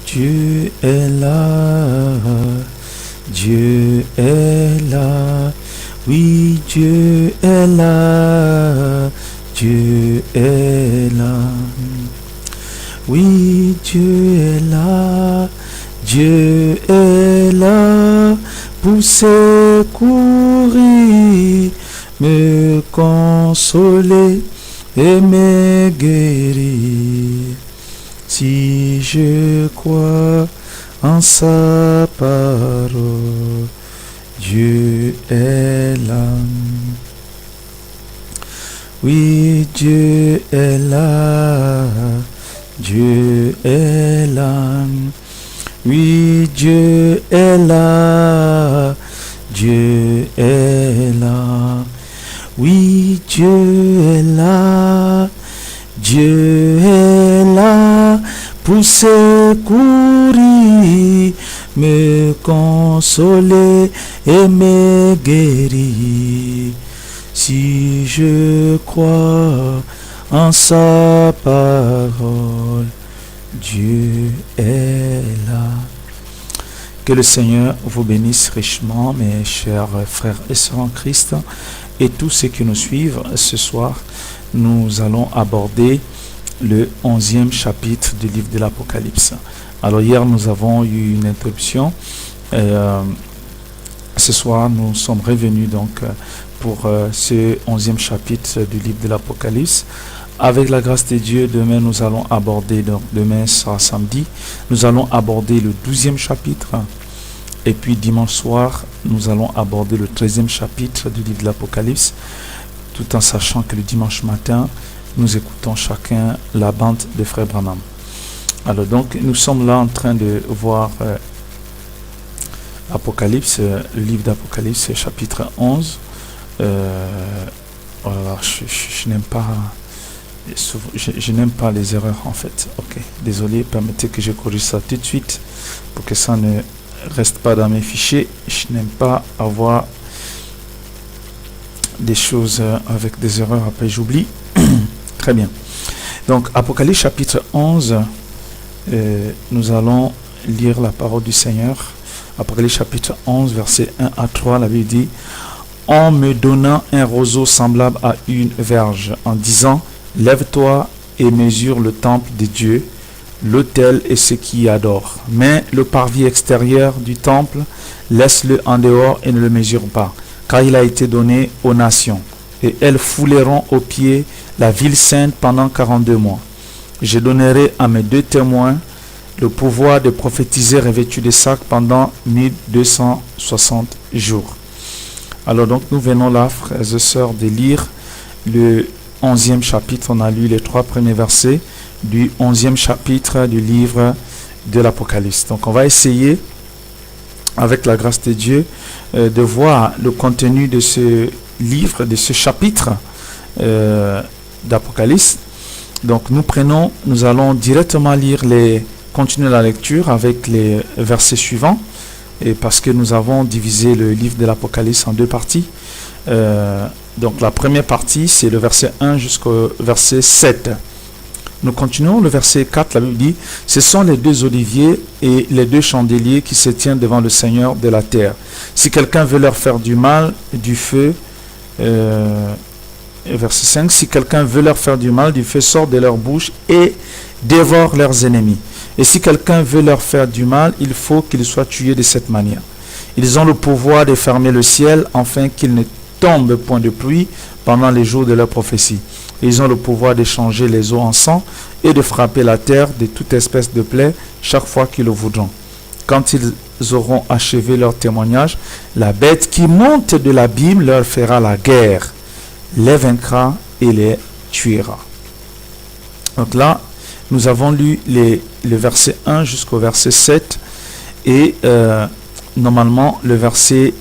Dieu est là, Dieu est là, oui, Dieu est là, Dieu est là, oui, Dieu est là, Dieu est là, pour secourir, me consoler et me guérir. Si je crois en sa parole, Dieu est là. Oui, Dieu est là, Dieu est là. Oui, Dieu est là, Dieu est là. Oui, Dieu est là, Dieu est là pour secourir, me consoler et me guérir. Si je crois en sa parole, Dieu est là. Que le Seigneur vous bénisse richement, mes chers frères et sœurs en Christ, et tous ceux qui nous suivent ce soir. Nous allons aborder le 11e chapitre du livre de l'Apocalypse. Alors hier, nous avons eu une introduction. Ce soir, nous sommes revenus donc pour ce 11e chapitre du livre de l'Apocalypse. Avec la grâce de Dieu, demain, nous allons aborder, donc demain sera samedi, nous allons aborder le 12e chapitre. Et puis dimanche soir, nous allons aborder le 13e chapitre du livre de l'Apocalypse, tout en sachant que le dimanche matin, nous écoutons chacun la bande de Frère Branham. Alors donc, nous sommes là en train de voir Apocalypse, le livre d'Apocalypse, chapitre 11. Voilà, je n'aime pas... Je n'aime pas les erreurs en fait. Ok, désolé, permettez que je corrige ça tout de suite pour que ça ne reste pas dans mes fichiers. Je n'aime pas avoir des choses avec des erreurs, après j'oublie. Très bien. Donc, Apocalypse chapitre 11, nous allons lire la parole du Seigneur. Apocalypse chapitre 11, versets 1 à 3, la Bible dit: en me donnant un roseau semblable à une verge, en disant: lève-toi et mesure le temple de Dieu, l'autel et ceux qui y adorent. Mais le parvis extérieur du temple, laisse-le en dehors et ne le mesure pas, car il a été donné aux nations, et elles fouleront aux pieds la ville sainte pendant 42 mois. Je donnerai à mes 2 témoins le pouvoir de prophétiser revêtus de sacs pendant 1260 jours. Alors donc nous venons là, frères et sœurs, de lire le 11e chapitre. On a lu les 3 premiers versets du 11e chapitre du livre de l'Apocalypse. Donc on va essayer, avec la grâce de Dieu, de voir le contenu de ce livre, de ce chapitre d'Apocalypse. Donc nous allons directement continuer la lecture avec les versets suivants, et parce que nous avons divisé le livre de l'Apocalypse en 2 parties. Donc la première partie, c'est le verset 1 jusqu'au verset 7. Nous continuons le verset 4, la Bible dit: ce sont les 2 oliviers et les 2 chandeliers qui se tiennent devant le Seigneur de la terre. Si quelqu'un veut leur faire du mal, du feu, verset 5, si quelqu'un veut leur faire du mal, du feu sort de leur bouche et dévore leurs ennemis. Et si quelqu'un veut leur faire du mal, il faut qu'ils soient tués de cette manière. Ils ont le pouvoir de fermer le ciel afin qu'il ne tombe point de pluie pendant les jours de leur prophétie. Ils ont le pouvoir de changer les eaux en sang et de frapper la terre de toute espèce de plaie chaque fois qu'ils le voudront. Quand ils auront achevé leur témoignage, la bête qui monte de l'abîme leur fera la guerre, les vaincra et les tuera. Donc là, nous avons lu le verset 1 jusqu'au verset 7 et normalement le verset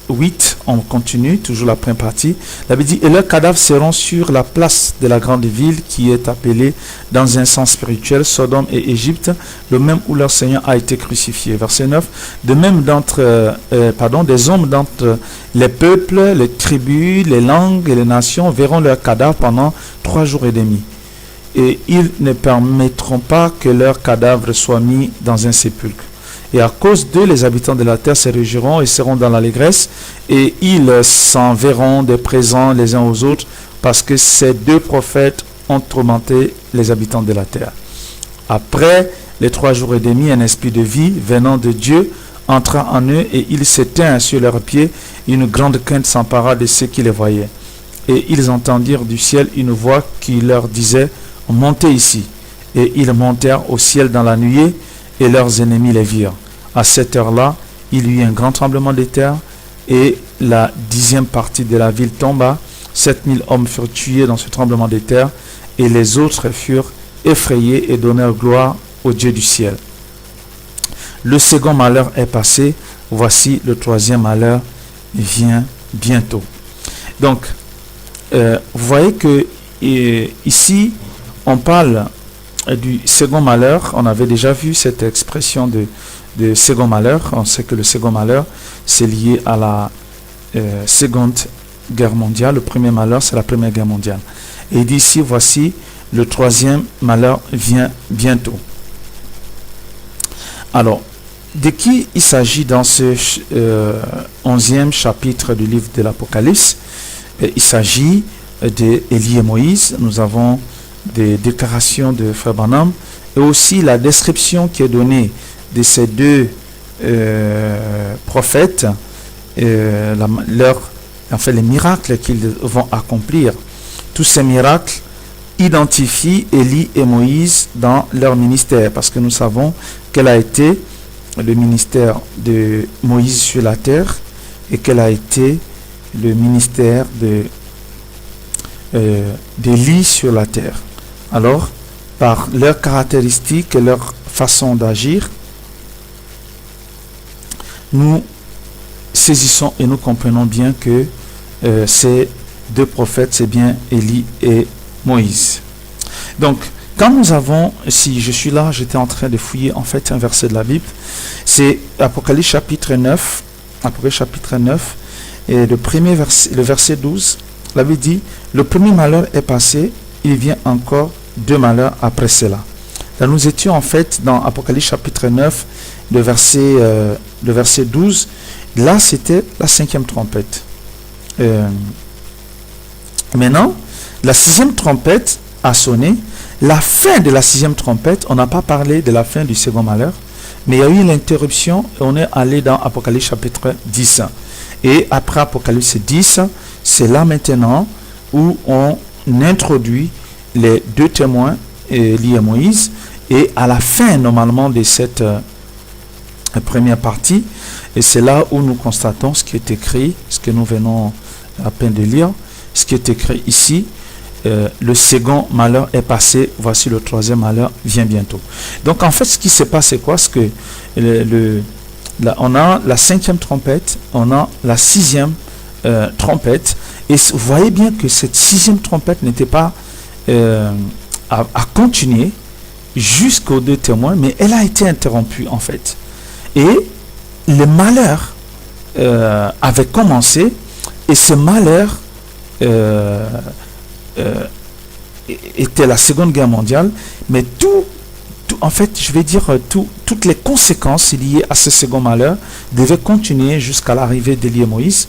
8, on continue, toujours la première partie. La Bible dit: et leurs cadavres seront sur la place de la grande ville qui est appelée dans un sens spirituel Sodome et Égypte, le même où leur Seigneur a été crucifié. Verset 9. De même des hommes d'entre les peuples, les tribus, les langues et les nations verront leurs cadavres pendant 3 jours et demi. et ils ne permettront pas que leurs cadavres soient mis dans un sépulcre. Et à cause d'eux, les habitants de la terre se réjouiront et seront dans l'allégresse, et ils s'enverront des présents les uns aux autres, parce que ces deux prophètes ont tourmenté les habitants de la terre. Après les 3 jours et demi, un esprit de vie venant de Dieu entra en eux, et ils s'éteignirent sur leurs pieds. Une grande crainte s'empara de ceux qui les voyaient. Et ils entendirent du ciel une voix qui leur disait « Montez ici ». Et ils montèrent au ciel dans la nuée, et leurs ennemis les virent. À cette heure-là, il y eut un grand tremblement de terre, et la 10e partie de la ville tomba. 7000 hommes furent tués dans ce tremblement de terre, et les autres furent effrayés et donnèrent gloire au Dieu du ciel. Le second malheur est passé, voici le 3e malheur vient bientôt. Donc, vous voyez que ici, on parle du second malheur. On avait déjà vu cette expression de second malheur. On sait que le second malheur, c'est lié à la Seconde Guerre mondiale. Le premier malheur, c'est la Première Guerre mondiale. Et il dit ici, voici, le 3e malheur vient bientôt. Alors, de qui il s'agit dans ce 11e chapitre du livre de l'Apocalypse? Il s'agit d'Élie et Moïse. Nous avons des déclarations de Frère Branham et aussi la description qui est donnée de ces deux prophètes, les miracles qu'ils vont accomplir. Tous ces miracles identifient Élie et Moïse dans leur ministère, parce que nous savons quel a été le ministère de Moïse sur la terre et quel a été le ministère d'Élie sur la terre. Alors, par leurs caractéristiques et leur façon d'agir, nous saisissons et nous comprenons bien que ces deux prophètes, c'est bien Élie et Moïse. Donc, quand nous avons, si je suis là, j'étais en train de fouiller en fait un verset de la Bible, c'est Apocalypse chapitre 9, et le verset 12, la Bible dit, le premier malheur est passé, il vient encore 2 malheurs après cela. Là, nous étions en fait dans Apocalypse chapitre 9, le verset 12, là c'était la 5e trompette. Maintenant, la 6e trompette a sonné. La fin de la 6e trompette, on n'a pas parlé de la fin du second malheur, mais il y a eu l'interruption et on est allé dans Apocalypse chapitre 10. Et après Apocalypse 10, c'est là maintenant où on introduit les 2 témoins, Élie et Moïse, et à la fin normalement de cette première partie, et c'est là où nous constatons ce qui est écrit, ce que nous venons à peine de lire, ce qui est écrit ici. Le second malheur est passé, voici le 3e malheur vient bientôt. Donc en fait, ce qui se passe, c'est quoi? C'est que on a la 5e trompette, on a la 6e trompette, et vous voyez bien que cette 6e trompette n'était pas à continuer jusqu'aux 2 témoins, mais elle a été interrompue en fait. Et le malheur avait commencé, et ce malheur était la Seconde Guerre mondiale, mais en fait, je vais dire, toutes les conséquences liées à ce second malheur devaient continuer jusqu'à l'arrivée d'Élie et Moïse.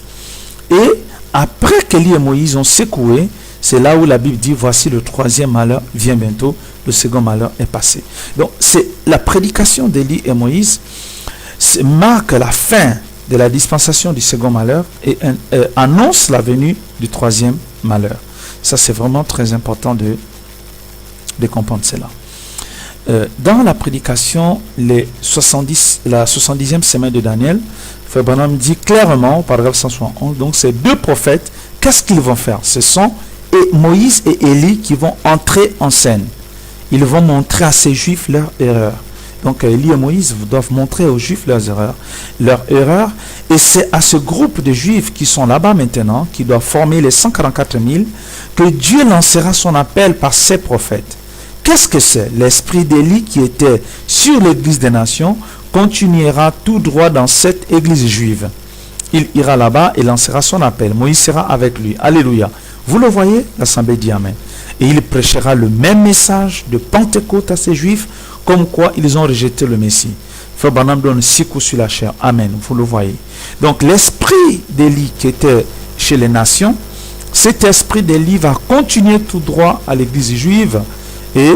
Et après qu'Élie et Moïse ont secoué, c'est là où la Bible dit, voici le 3e malheur vient bientôt, le second malheur est passé. Donc, c'est la prédication d'Élie et Moïse marque la fin de la dispensation du second malheur et annonce la venue du 3e malheur. Ça, c'est vraiment très important de comprendre cela. Dans la prédication, la 70e semaine de Daniel, Frère Branham dit clairement, au paragraphe 171, donc ces 2 prophètes, qu'est-ce qu'ils vont faire? Ce sont Moïse et Élie qui vont entrer en scène. Ils vont montrer à ces Juifs leur erreur. Donc Élie et Moïse doivent montrer aux Juifs leur erreur, et c'est à ce groupe de Juifs qui sont là-bas maintenant, qui doivent former les 144 000, que Dieu lancera son appel par ses prophètes. Qu'est-ce que c'est? L'esprit d'Élie qui était sur l'église des nations continuera tout droit dans cette église juive. Il ira là-bas et lancera son appel. Moïse sera avec lui. Alléluia. Vous le voyez? L'Assemblée dit Amen. Et il prêchera le même message de Pentecôte à ces Juifs, comme quoi ils ont rejeté le Messie. Frère Branham donne 6 coups sur la chair. Amen. Vous le voyez. Donc l'esprit d'Élie qui était chez les nations, cet esprit d'Élie va continuer tout droit à l'église juive et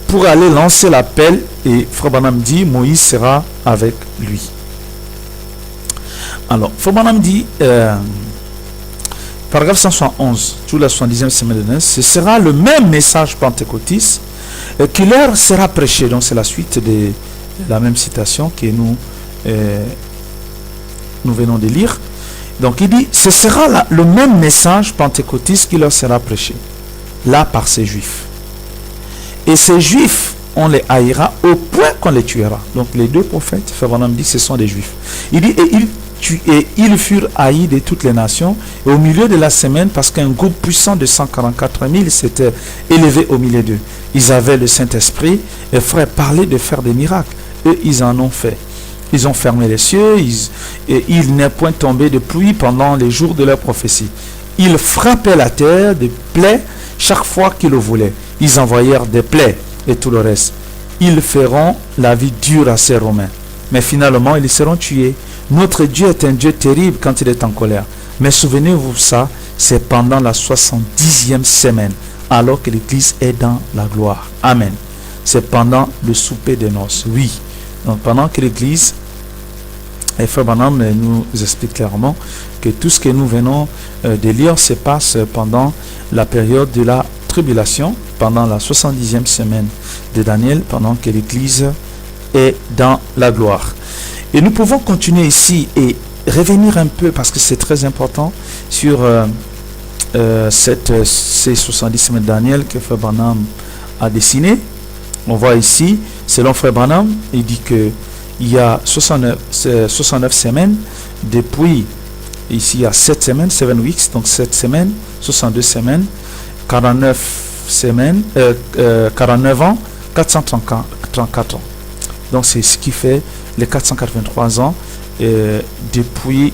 pour aller lancer l'appel. Et Frère Branham dit, Moïse sera avec lui. Alors, Frère Branham dit, paragraphe 171, toute la 70e semaine de Noël, ce sera le même message pentecôtiste qui leur sera prêché. Donc c'est la suite de la même citation que nous venons de lire. Donc il dit, ce sera le même message pentecôtiste qui leur sera prêché, là par ces Juifs. Et ces Juifs, on les haïra au point qu'on les tuera. Donc les deux prophètes, Frère Branham dit, ce sont des Juifs. Il dit, et ils furent haïs de toutes les nations. Et au milieu de la semaine, parce qu'un groupe puissant de 144 000 s'était élevé au milieu d'eux. Ils avaient le Saint-Esprit et frère parlait de faire des miracles. Eux, ils en ont fait. Ils ont fermé les cieux et il n'est point tombé de pluie pendant les jours de leur prophétie. Ils frappaient la terre de plaies chaque fois qu'ils le voulaient. Ils envoyèrent des plaies et tout le reste. Ils feront la vie dure à ces Romains. Mais finalement, ils seront tués. Notre Dieu est un Dieu terrible quand il est en colère. Mais souvenez-vous ça, c'est pendant la 70e semaine, alors que l'Église est dans la gloire. Amen. C'est pendant le souper des noces. Oui. Donc pendant que l'Église, et Frère Branham nous explique clairement que tout ce que nous venons de lire se passe pendant la période de la tribulation, pendant la 70e semaine de Daniel, pendant que l'Église est dans la gloire. Et nous pouvons continuer ici et revenir un peu, parce que c'est très important, sur ces 70 semaines de Daniel que Frère Branham a dessiné. On voit ici, selon Frère Branham, il dit que il y a 69 semaines, depuis ici il y a 7 semaines, 7 weeks, donc 7 semaines, 62 semaines, 49 semaines, 49 ans, 434 ans. Donc c'est ce qui fait les 483 ans depuis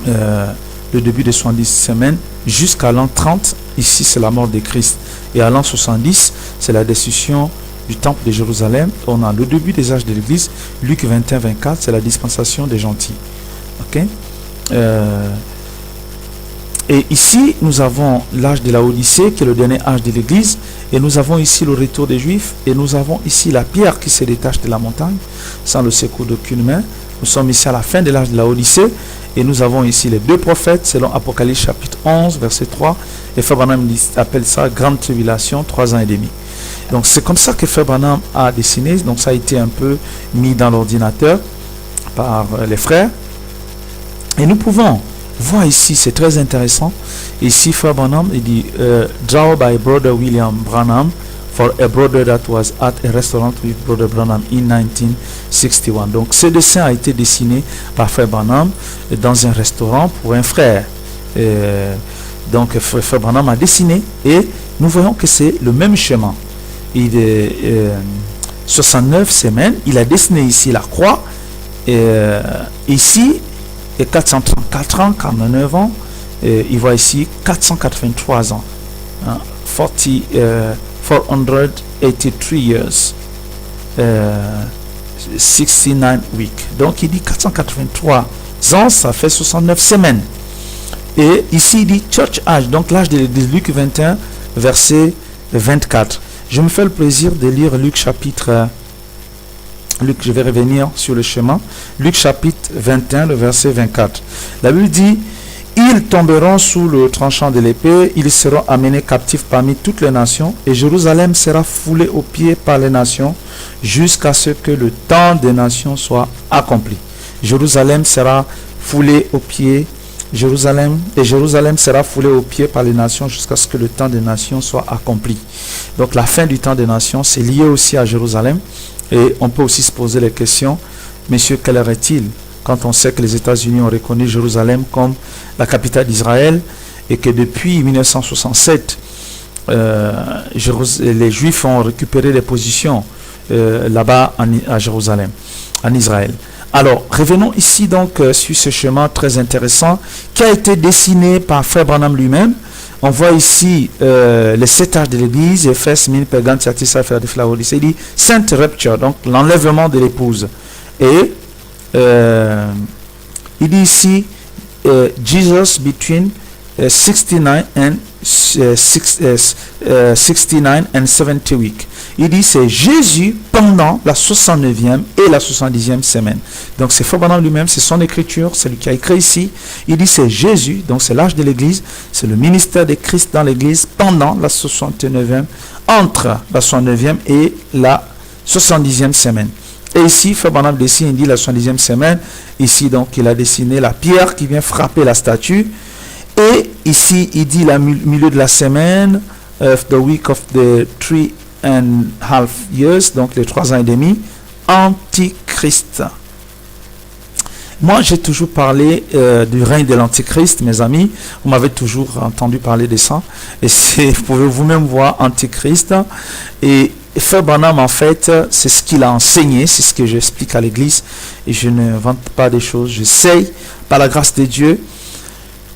le début des 70 semaines jusqu'à l'an 30. Ici c'est la mort de Christ. Et à l'an 70, c'est la destruction du temple de Jérusalem. On a le début des âges de l'Église. Luc 21-24, c'est la dispensation des gentils. Ok. Et ici, nous avons l'âge de la Odyssée, qui est le dernier âge de l'Église. Et nous avons ici le retour des Juifs. Et nous avons ici la pierre qui se détache de la montagne, sans le secours d'aucune main. Nous sommes ici à la fin de l'âge de la Odyssée. Et nous avons ici les deux prophètes, selon Apocalypse chapitre 11, verset 3. Et Frère Branham appelle ça grande tribulation, 3 ans et demi. Donc c'est comme ça que Frère Branham a dessiné. Donc ça a été un peu mis dans l'ordinateur par les frères. Et nous pouvons voir ici, c'est très intéressant. Ici, Frère Branham, il dit draw by Brother William Branham for a brother that was at a restaurant with Brother Branham in 1961. Donc ce dessin a été dessiné par Frère Branham dans un restaurant pour un frère. Donc Frère Branham a dessiné et nous voyons que c'est le même chemin. Il est 69 semaines, il a dessiné ici la croix, ici et 434 ans, 49 ans, il voit ici 483 ans, 483 years, 69 weeks. Donc il dit 483 ans, ça fait 69 semaines. Et ici il dit Church Age, donc l'âge de l'Église, Luc 21, verset 24. Je me fais le plaisir de lire Luc chapitre... Luc, je vais revenir sur le chemin. Luc chapitre 21, le verset 24. La Bible dit, ils tomberont sous le tranchant de l'épée, ils seront amenés captifs parmi toutes les nations, et Jérusalem sera foulée aux pieds par les nations, jusqu'à ce que le temps des nations soit accompli. Jérusalem sera foulée aux pieds, Jérusalem sera foulée aux pieds par les nations, jusqu'à ce que le temps des nations soit accompli. Donc la fin du temps des nations, c'est lié aussi à Jérusalem. Et on peut aussi se poser les questions, messieurs, quelle heure est-il quand on sait que les États-Unis ont reconnu Jérusalem comme la capitale d'Israël et que depuis 1967, les Juifs ont récupéré des positions là-bas à Jérusalem, en Israël. Alors, revenons ici donc sur ce chemin très intéressant qui a été dessiné par Frère Branham lui-même on voit ici les 7 âges de l'église, Éphèse, Smyrne, Pergame, Thyatire, Philadelphie, Laodicée. Il dit Saint Rapture, donc l'enlèvement de l'épouse. Et il dit ici Jesus between 69 and 69 and 70 weeks. Il dit c'est Jésus pendant la 69e et la 70e semaine. Donc c'est Frère Branham lui-même, c'est son écriture, c'est lui qui a écrit ici. Il dit c'est Jésus, donc c'est l'âge de l'église, c'est le ministère de Christ dans l'église pendant la 69e, entre la 69e et la 70e semaine. Et ici, Frère Branham dessine, il dit la 70e semaine. Ici, donc, il a dessiné la pierre qui vient frapper la statue. Et ici, il dit le milieu de la semaine, the week of the 3.5 years, donc les 3 ans et demi, Antichrist. Moi, j'ai toujours parlé du règne de l'Antichrist, mes amis. Vous m'avez toujours entendu parler de ça. Et vous pouvez vous-même voir Antichrist. Et Frère Branham, en fait, c'est ce qu'il a enseigné, c'est ce que j'explique à l'église. Et je ne vante pas des choses. J'essaye, par la grâce de Dieu,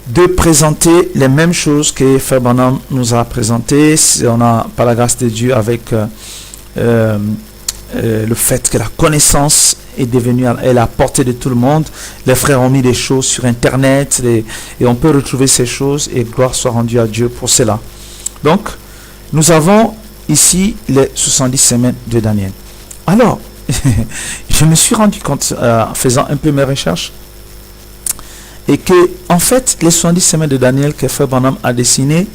de présenter les mêmes choses que Frère Branham nous a présentées. On a, par la grâce de Dieu, avec le fait que la connaissance est devenue à la portée de tout le monde. Les frères ont mis des choses sur Internet et on peut retrouver ces choses et gloire soit rendue à Dieu pour cela. Donc, nous avons ici les 70 semaines de Daniel. Alors, je me suis rendu compte en faisant un peu mes recherches et que, en fait, les 70 semaines de Daniel que Frère Branham a dessinées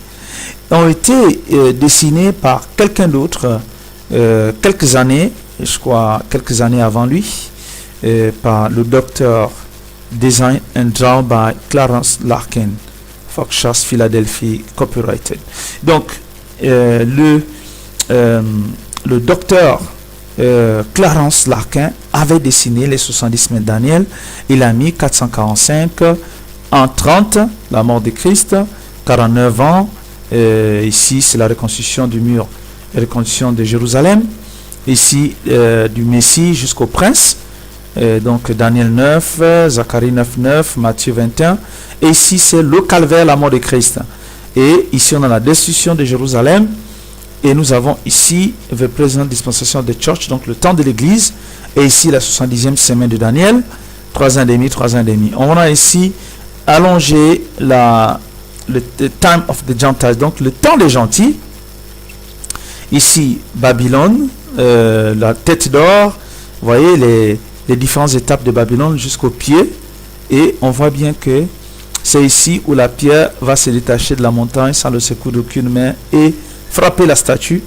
ont été dessinées par quelqu'un d'autre quelques années, je crois quelques années avant lui, par le docteur Design and Drawn by Clarence Larkin, Foxhouse, Philadelphie, copyrighted. Donc, le docteur Clarence Larkin avait dessiné les 70 semaines de Daniel. Il a mis 445 en 30, la mort de Christ, 49 ans. Ici, c'est la reconstruction du mur, la reconstruction de Jérusalem. Ici, du Messie jusqu'au prince. Donc, Daniel 9, Zacharie 9, 9, Matthieu 21. Et ici, c'est le calvaire, la mort de Christ. Et ici, on a la destruction de Jérusalem. Et nous avons ici the present dispensation de church, donc le temps de l'église. Et ici, la 70e semaine de Daniel, 3 ans et demi, 3 ans et demi. On a ici allongé le time of the Gentiles, donc le temps des gentils. Ici, Babylone, la tête d'or. Vous voyez les différentes étapes de Babylone jusqu'au pied. Et on voit bien que c'est ici où la pierre va se détacher de la montagne sans le secours d'aucune main et frapper la statue.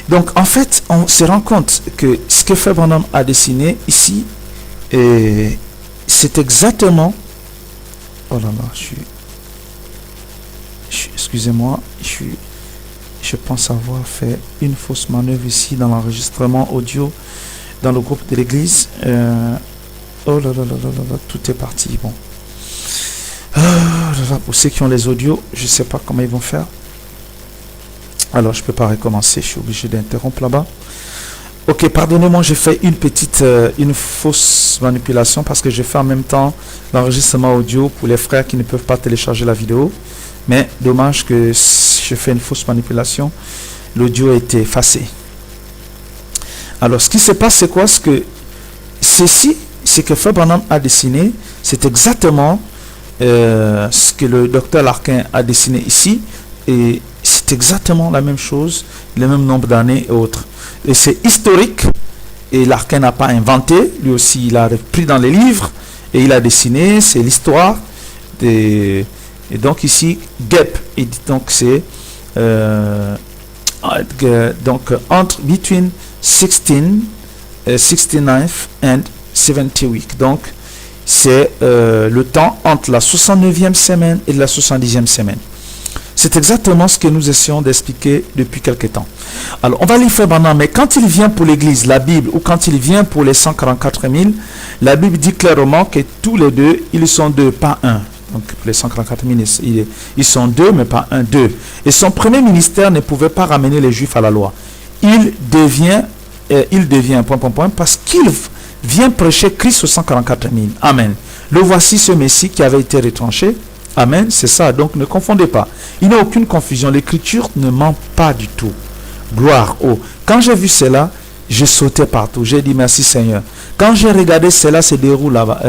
Donc en fait, on se rend compte que ce que Frère Branham a dessiné ici, c'est exactement... Oh là là, excusez-moi, je pense avoir fait une fausse manœuvre ici dans l'enregistrement audio dans le groupe de l'église. Oh là là là là là, tout est parti. Bon. Pour ceux qui ont les audios, je ne sais pas comment ils vont faire. Alors, je ne peux pas recommencer. Je suis obligé d'interrompre là-bas. Ok, pardonnez-moi, j'ai fait une fausse manipulation parce que j'ai fait en même temps l'enregistrement audio pour les frères qui ne peuvent pas télécharger la vidéo. Mais dommage que j'ai fait une fausse manipulation. L'audio a été effacé. Alors, ce qui se passe, c'est quoi? Ce que Frère Branham a dessiné, c'est exactement ce que le docteur Larkin a dessiné ici. Et c'est exactement la même chose, le même nombre d'années et autres. Et c'est historique. Et Larkin n'a pas inventé. Lui aussi, il a repris dans les livres. Et il a dessiné. C'est l'histoire. Et donc ici, Gep. Et donc c'est... donc entre between 69 and 70 weeks. Donc c'est le temps entre la 69e semaine et la 70e semaine. C'est exactement ce que nous essayons d'expliquer depuis quelque temps. Alors, on va lire Frère Branham, mais quand il vient pour l'Église, la Bible, ou quand il vient pour les 144 000, la Bible dit clairement que tous les deux, ils sont deux, pas un. Donc, les 144 000, ils sont deux, mais pas un, deux. Et son premier ministère ne pouvait pas ramener les Juifs à la loi. Il devient, parce qu'il vient prêcher Christ aux 144 000. Amen. Le voici ce Messie qui avait été retranché. Amen, c'est ça. Donc ne confondez pas. Il n'y a aucune confusion. L'écriture ne ment pas du tout. Gloire. Oh. Quand j'ai vu cela, j'ai sauté partout. J'ai dit merci Seigneur. Quand j'ai regardé cela se déroule là-bas,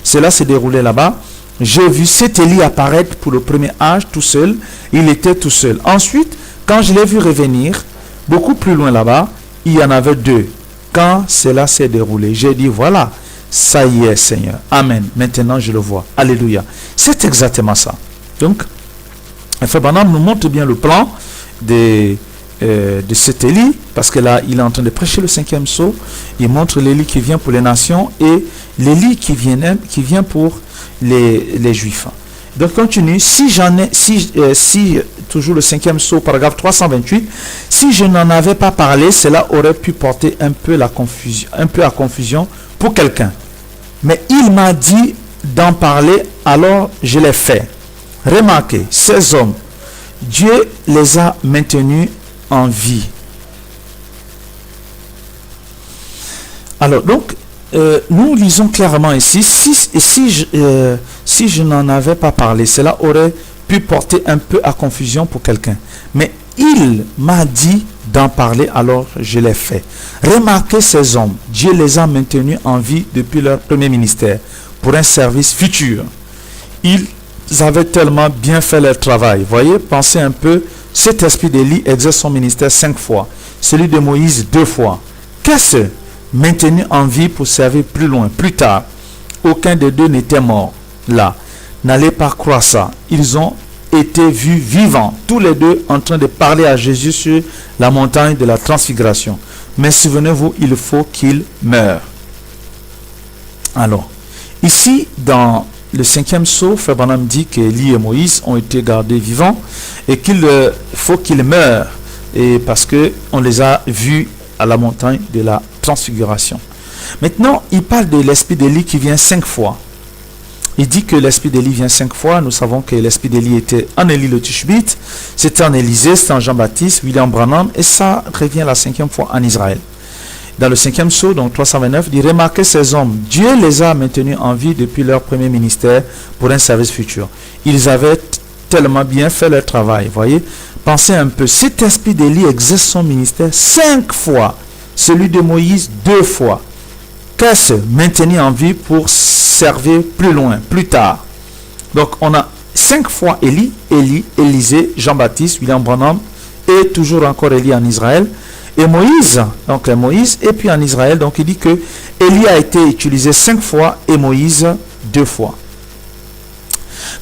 cela se déroulait là-bas, j'ai vu cet Élie apparaître pour le premier âge tout seul. Il était tout seul. Ensuite, quand je l'ai vu revenir, beaucoup plus loin là-bas, il y en avait deux. Quand cela s'est déroulé, j'ai dit voilà, ça y est Seigneur. Amen. Maintenant je le vois. Alléluia. C'est exactement ça. Donc, Frère Branham nous montre bien le plan de cet Élie, parce que là, il est en train de prêcher le 5e sceau. Il montre l'Élie qui vient pour les nations et l'Élie qui vient pour les Juifs. Donc, continue. Si toujours le 5e sceau, paragraphe 328, si je n'en avais pas parlé, cela aurait pu porter un peu à confusion pour quelqu'un. Mais il m'a dit d'en parler, alors je l'ai fait. Remarquez, ces hommes, Dieu les a maintenus en vie. Alors, donc, nous lisons clairement ici, si je n'en avais pas parlé, cela aurait pu porter un peu à confusion pour quelqu'un. Mais il m'a dit d'en parler, alors je l'ai fait. Remarquez ces hommes, Dieu les a maintenus en vie depuis leur premier ministère, pour un service futur. Ils avaient tellement bien fait leur travail. Voyez, pensez un peu, cet esprit d'Élie exerce son ministère 5 fois, celui de Moïse 2 fois. Qu'est-ce? Maintenu en vie pour servir plus loin, plus tard. Aucun des deux n'était mort là. N'allez pas croire ça. Ils ont été vus vivants, tous les deux en train de parler à Jésus sur la montagne de la transfiguration. Mais souvenez-vous, il faut qu'ils meurent. Alors, ici, dans le 5e sceau, Frère Branham dit qu'Élie et Moïse ont été gardés vivants et qu'il faut qu'ils meurent, et parce qu'on les a vus à la montagne de la transfiguration. Maintenant, il parle de l'esprit d'Élie qui vient 5 fois. Il dit que l'esprit d'Élie vient 5 fois. Nous savons que l'esprit d'Élie était en Élie le Tishbite, c'était en Élisée, c'était en Jean-Baptiste, William Branham, et ça revient la 5e fois en Israël. Dans le 5e sceau, donc 329, il dit: remarquez ces hommes, Dieu les a maintenus en vie depuis leur premier ministère pour un service futur. Ils avaient tellement bien fait leur travail. Voyez, pensez un peu, cet esprit d'Élie exerce son ministère 5 fois, celui de Moïse 2 fois. Qu'est-ce? Maintenir en vie pour servir plus loin, plus tard. Donc on a 5 fois Élie, Élisée, Jean-Baptiste, William Branham, et toujours encore Élie en Israël. Et Moïse, donc Moïse, et puis en Israël, donc il dit que Élie a été utilisé 5 fois et Moïse 2 fois.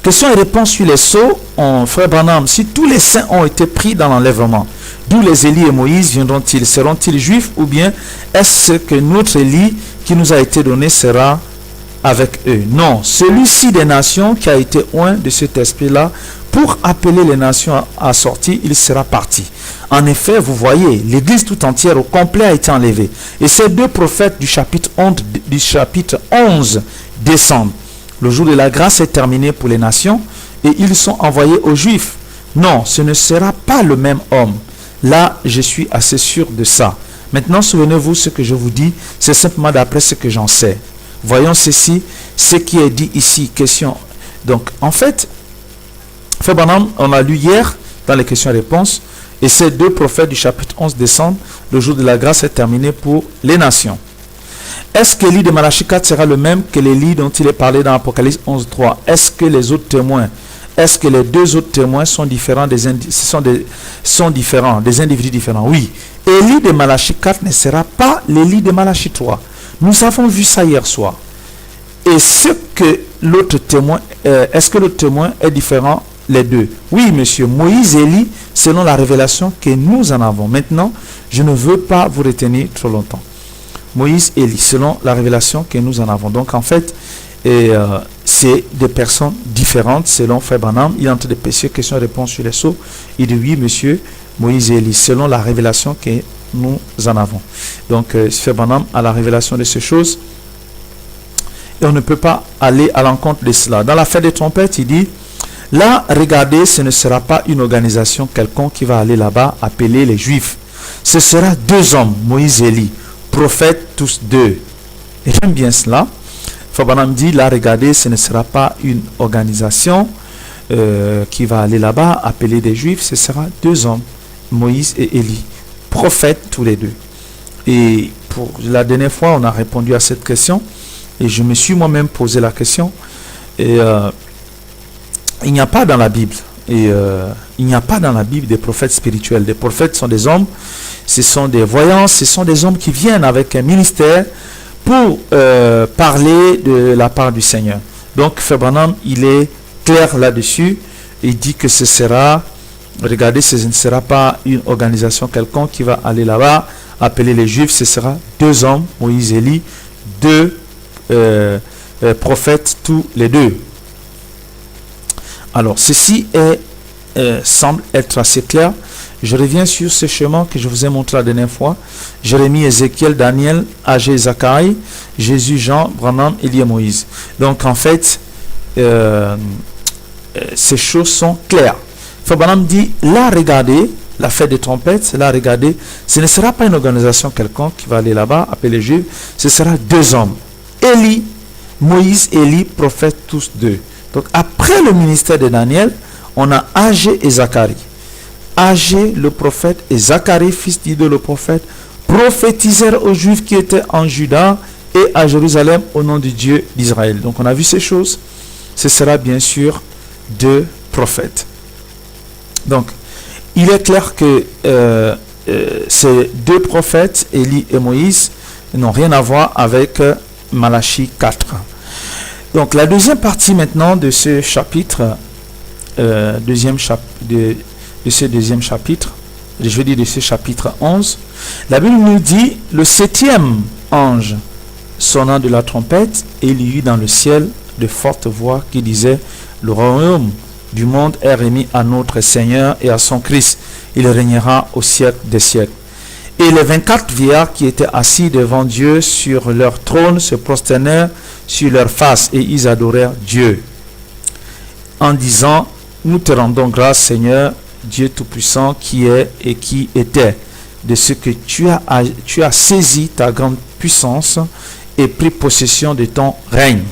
Question et réponse sur les sceaux. Frère Branham, si tous les saints ont été pris dans l'enlèvement, d'où les Élie et Moïse viendront-ils? Seront-ils juifs, ou bien est-ce que notre Élie qui nous a été donné sera avec eux? Non, celui-ci des nations qui a été oint de cet esprit-là pour appeler les nations à sortir, il sera parti. En effet, vous voyez, l'église tout entière au complet a été enlevée. Et ces deux prophètes du chapitre 11 descendent. Le jour de la grâce est terminé pour les nations et ils sont envoyés aux Juifs. Non, ce ne sera pas le même homme. Là, je suis assez sûr de ça. Maintenant, souvenez-vous, ce que je vous dis, c'est simplement d'après ce que j'en sais. Voyons ceci, ce qui est dit ici. Question. Donc, en fait, Frère Branham, on a lu hier dans les questions-réponses, et ces deux prophètes du chapitre 11 descendent. Le jour de la grâce est terminé pour les nations. Est-ce que l'Élie de Malachie 4 sera le même que l'Élie dont il est parlé dans Apocalypse 11.3? Est-ce que les autres témoins, est-ce que les deux autres témoins sont différents, des individus différents? Oui. Élie de Malachie 4 ne sera pas l'Élie de Malachie 3. Nous avons vu ça hier soir. Et ce que l'autre témoin, est-ce que l'autre témoin est différent, les deux? Oui, monsieur. Moïse et Élie, selon la révélation que nous en avons. Maintenant, je ne veux pas vous retenir trop longtemps. Moïse et Élie, selon la révélation que nous en avons. Donc, en fait, c'est des personnes différentes selon Frère Branham. Il est en train de pêcher question-réponse sur les sceaux. Il dit oui, monsieur, Moïse et Élie, selon la révélation que nous en avons. Donc, Frère Branham a la révélation de ces choses. Et on ne peut pas aller à l'encontre de cela. Dans la fête des trompettes, il dit: là, regardez, ce ne sera pas une organisation quelconque qui va aller là-bas appeler les Juifs. Ce sera deux hommes, Moïse et Élie, prophètes tous deux. Et j'aime bien cela. Frère Branham dit: là, regardez, ce ne sera pas une organisation qui va aller là-bas, appeler des Juifs, ce sera 2 hommes, Moïse et Élie, prophètes tous les deux. Et pour la dernière fois, on a répondu à cette question, et je me suis moi-même posé la question, et il n'y a pas dans la Bible, il n'y a pas dans la Bible des prophètes spirituels. Les prophètes sont des hommes, ce sont des voyants, ce sont des hommes qui viennent avec un ministère pour parler de la part du Seigneur. Donc, Frère Branham, il est clair là-dessus. Il dit que ce sera, regardez, ce ne sera pas une organisation quelconque qui va aller là-bas, appeler les Juifs. Ce sera 2 hommes, Moïse et Élie, 2 prophètes tous les deux. Alors, ceci semble être assez clair. Je reviens sur ce chemin que je vous ai montré la dernière fois. Jérémie, Ézéchiel, Daniel, Agé, Zacharie, Jésus, Jean, Branham, Élie et Moïse. Donc, en fait, ces choses sont claires. Frère Branham dit, là, regardez, la fête des trompettes, là, regardez, ce ne sera pas une organisation quelconque qui va aller là-bas, appeler les Juifs, ce sera 2 hommes. Élie, Moïse, Élie, prophètes tous 2. Donc, après le ministère de Daniel, on a Agé et Zacharie. Agé, le prophète, et Zacharie, fils d'Iddo, le prophète, prophétisèrent aux Juifs qui étaient en Juda et à Jérusalem au nom du Dieu d'Israël. Donc, on a vu ces choses. Ce sera bien sûr 2 prophètes. Donc, il est clair que ces 2 prophètes, Élie et Moïse, n'ont rien à voir avec Malachie 4. Donc, la deuxième partie maintenant de ce chapitre, de ce deuxième chapitre, je veux dire de ce chapitre 11, la Bible nous dit, le 7e ange sonnant de la trompette, et il y eut dans le ciel de fortes voix qui disaient, le royaume du monde est remis à notre Seigneur et à son Christ. Il régnera au siècle des siècles. Et les 24 vieillards qui étaient assis devant Dieu sur leur trône se prosternèrent sur leur face et ils adorèrent Dieu en disant, nous te rendons grâce, Seigneur, Dieu Tout-Puissant, qui est et qui était, de ce que tu as saisi ta grande puissance et pris possession de ton règne.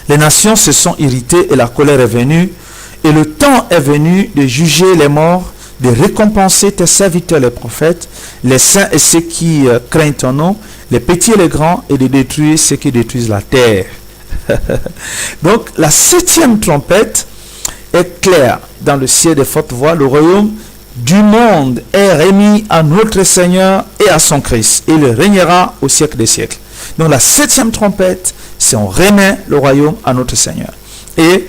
Les nations se sont irritées et la colère est venue, et le temps est venu de juger les morts, de récompenser tes serviteurs les prophètes, les saints et ceux qui craignent ton nom, les petits et les grands, et de détruire ceux qui détruisent la terre. Donc la 7e trompette est claire dans le ciel des fortes voix. Le royaume du monde est remis à notre Seigneur et à son Christ. Et il régnera au siècle des siècles. Donc la 7e trompette, c'est on remet le royaume à notre Seigneur. Et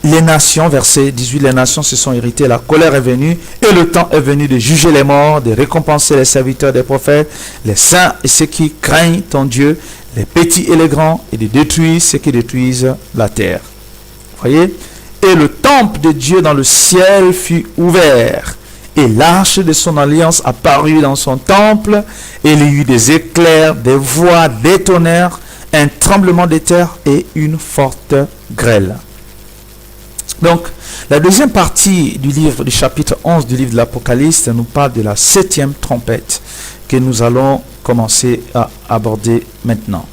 les nations, verset 18, les nations se sont irritées, la colère est venue, et le temps est venu de juger les morts, de récompenser les serviteurs des prophètes, les saints et ceux qui craignent ton Dieu, les petits et les grands, et de détruire ceux qui détruisent la terre. Voyez? Et le temple de Dieu dans le ciel fut ouvert, et l'arche de son alliance apparut dans son temple, et il y eut des éclairs, des voix, des tonnerres, un tremblement de terre et une forte grêle. Donc, la deuxième partie du livre, du chapitre 11 du livre de l'Apocalypse, nous parle de la 7e trompette que nous allons commencer à aborder maintenant.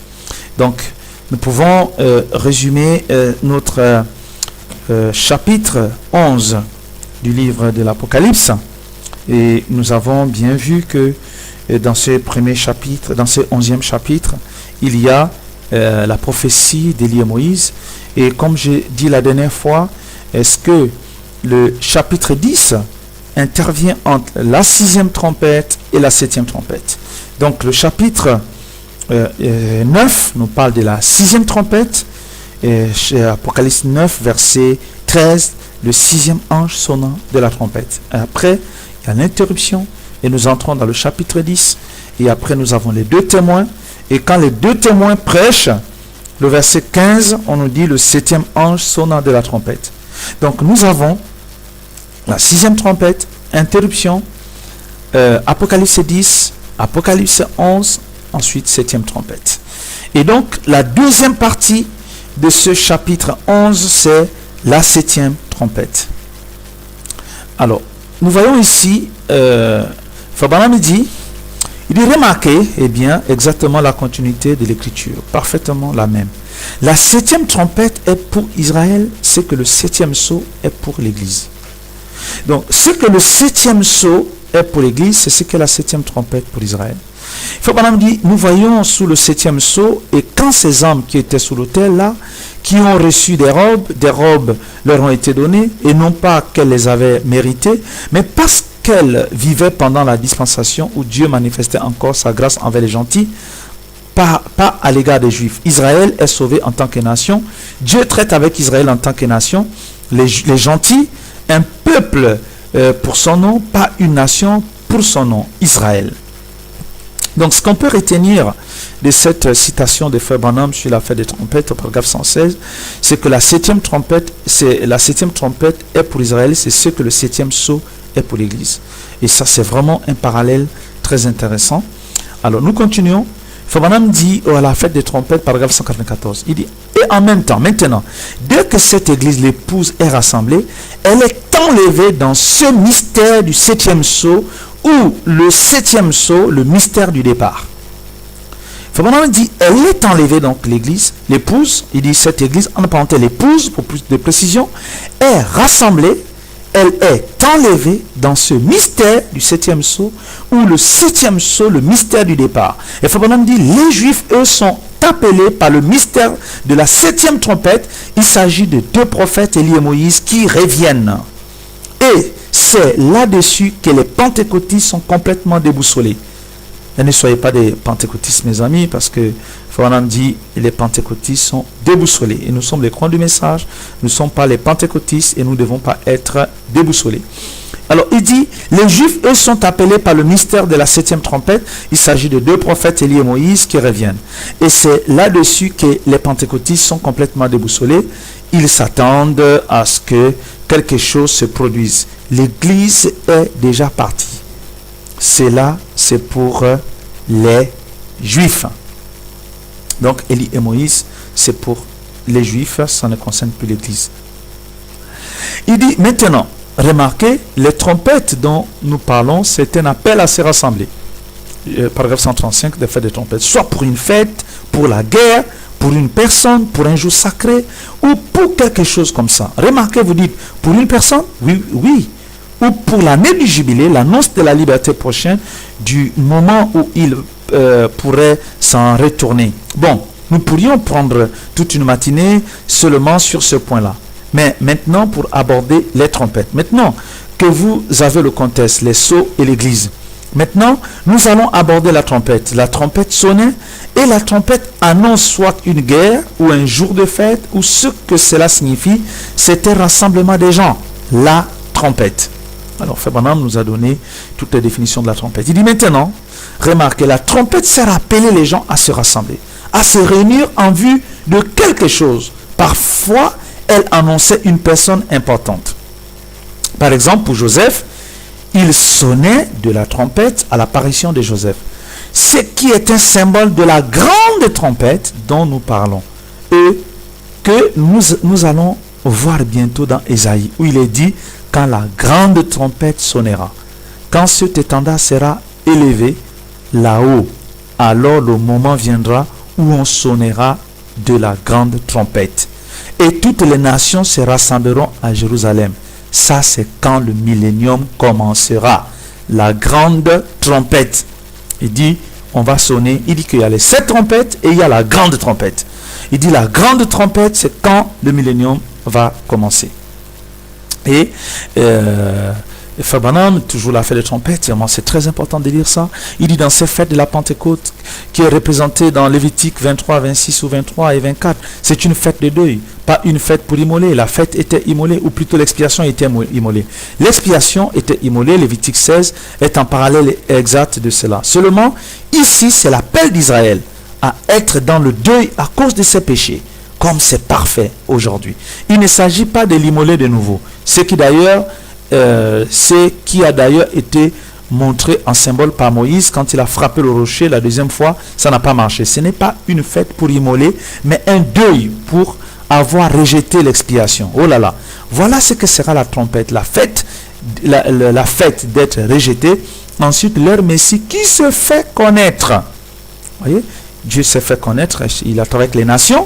Donc, nous pouvons résumer notre chapitre 11 du livre de l'Apocalypse. Et nous avons bien vu que dans ce premier chapitre, dans ce 11e chapitre, il y a la prophétie d'Élie et Moïse. Et comme j'ai dit la dernière fois, est-ce que le chapitre 10 intervient entre la 6e trompette et la 7e trompette? Donc le chapitre 9 nous parle de la 6e trompette. Et chez Apocalypse 9, verset 13, le 6e ange sonnant de la trompette. Et après, il y a l'interruption et nous entrons dans le chapitre 10. Et après, nous avons les 2 témoins. Et quand les 2 témoins prêchent, le verset 15, on nous dit le 7e ange sonnant de la trompette. Donc nous avons la 6e trompette, interruption, Apocalypse 10, Apocalypse 11, ensuite 7e trompette. Et donc la deuxième partie de ce chapitre 11, c'est la 7e trompette. Alors, nous voyons ici, Fabalam dit, il dit remarquez, eh bien, exactement la continuité de l'écriture, parfaitement la même. La septième trompette est pour Israël, c'est que le septième sceau est pour l'Église. Donc, ce que le septième sceau est pour l'Église, c'est ce que la septième trompette pour Israël. Frère Branham dit, nous voyons sous le septième sceau, et quand ces hommes qui étaient sous l'autel là, qui ont reçu des robes leur ont été données, et non pas qu'elles les avaient méritées, mais parce qu'elles vivaient pendant la dispensation où Dieu manifestait encore sa grâce envers les gentils, pas à l'égard des Juifs. Israël est sauvé en tant que nation. Dieu traite avec Israël en tant que nation. Les gentils, un peuple pour son nom, pas une nation pour son nom, Israël. Donc ce qu'on peut retenir de cette citation de Frère Branham sur la fête des trompettes au paragraphe 116, c'est que la septième trompette est pour Israël, c'est ce que le septième sceau est pour l'Église. Et ça, c'est vraiment un parallèle très intéressant. Alors nous continuons. Frère Branham dit à la fête des trompettes, paragraphe 194, il dit, et en même temps, maintenant, dès que cette église, l'épouse, est rassemblée, elle est enlevée dans ce mystère du septième sceau, ou le septième sceau, le mystère du départ. Frère Branham dit, elle est enlevée, donc l'église, l'épouse, il dit cette église, en parenthèse, l'épouse, pour plus de précision, est rassemblée, elle est enlevée dans ce mystère du septième sceau, ou le septième sceau, le mystère du départ. Et Frère Branham dit, les Juifs, eux, sont appelés par le mystère de la septième trompette. Il s'agit de deux prophètes, Élie et Moïse, qui reviennent. Et c'est là-dessus que les pentecôtistes sont complètement déboussolés. Et ne soyez pas des pentecôtistes, mes amis, parce que Branham dit les pentecôtistes sont déboussolés. Et nous sommes les croyants du message, nous ne sommes pas les pentecôtistes et nous ne devons pas être déboussolés. Alors il dit, les Juifs, eux, sont appelés par le mystère de la septième trompette. Il s'agit de deux prophètes, Élie et Moïse, qui reviennent. Et c'est là-dessus que les pentecôtistes sont complètement déboussolés. Ils s'attendent à ce que quelque chose se produise. L'église est déjà partie. Cela, c'est pour les Juifs. Donc, Élie et Moïse, c'est pour les Juifs, ça ne concerne plus l'Église. Il dit, maintenant, remarquez, les trompettes dont nous parlons, c'est un appel à se rassembler. Paragraphe 135 des fêtes des trompettes. Soit pour une fête, pour la guerre, pour une personne, pour un jour sacré, ou pour quelque chose comme ça. Remarquez, vous dites, pour une personne, oui, oui. Ou pour l'année du jubilé, l'annonce de la liberté prochaine, du moment où il pourrait s'en retourner. Bon, nous pourrions prendre toute une matinée seulement sur ce point-là. Mais maintenant, pour aborder les trompettes. Maintenant que vous avez le contexte, les sceaux et l'église. Maintenant, nous allons aborder la trompette. La trompette sonnait et la trompette annonce soit une guerre ou un jour de fête ou ce que cela signifie. C'était rassemblement des gens. La trompette. Alors, Frère Branham nous a donné toutes les définitions de la trompette. Il dit maintenant, remarquez, la trompette sert à appeler les gens à se rassembler, à se réunir en vue de quelque chose. Parfois, elle annonçait une personne importante. Par exemple, pour Joseph, il sonnait de la trompette à l'apparition de Joseph. Ce qui est un symbole de la grande trompette dont nous parlons. Et que nous allons voir bientôt dans Ésaïe, où il est dit, quand la grande trompette sonnera, quand cet étendard sera élevé là-haut, alors le moment viendra où on sonnera de la grande trompette. Et toutes les nations se rassembleront à Jérusalem. Ça, c'est quand le millénium commencera. La grande trompette. Il dit, on va sonner. Il dit qu'il y a les 7 trompettes et il y a la grande trompette. Il dit, la grande trompette, c'est quand le millénium va commencer. Et Frère Branham, toujours la fête des trompettes, c'est très important de lire ça. Il dit dans ces fêtes de la Pentecôte, qui est représentée dans Lévitique 23, 26 ou 23 et 24, c'est une fête de deuil, pas une fête pour immoler. La fête était immolée, ou plutôt l'expiation était immolée. L'expiation était immolée, Lévitique 16 est en parallèle exact de cela. Seulement, ici, c'est l'appel d'Israël à être dans le deuil à cause de ses péchés. Comme c'est parfait aujourd'hui. Il ne s'agit pas de l'immoler de nouveau. Ce qui a d'ailleurs été montré en symbole par Moïse quand il a frappé le rocher la deuxième fois, ça n'a pas marché. Ce n'est pas une fête pour immoler, mais un deuil pour avoir rejeté l'expiation. Oh là là. Voilà ce que sera la trompette, la fête d'être rejeté. Ensuite, leur Messie qui se fait connaître. Vous voyez, Dieu s'est fait connaître, il a travaillé avec les nations.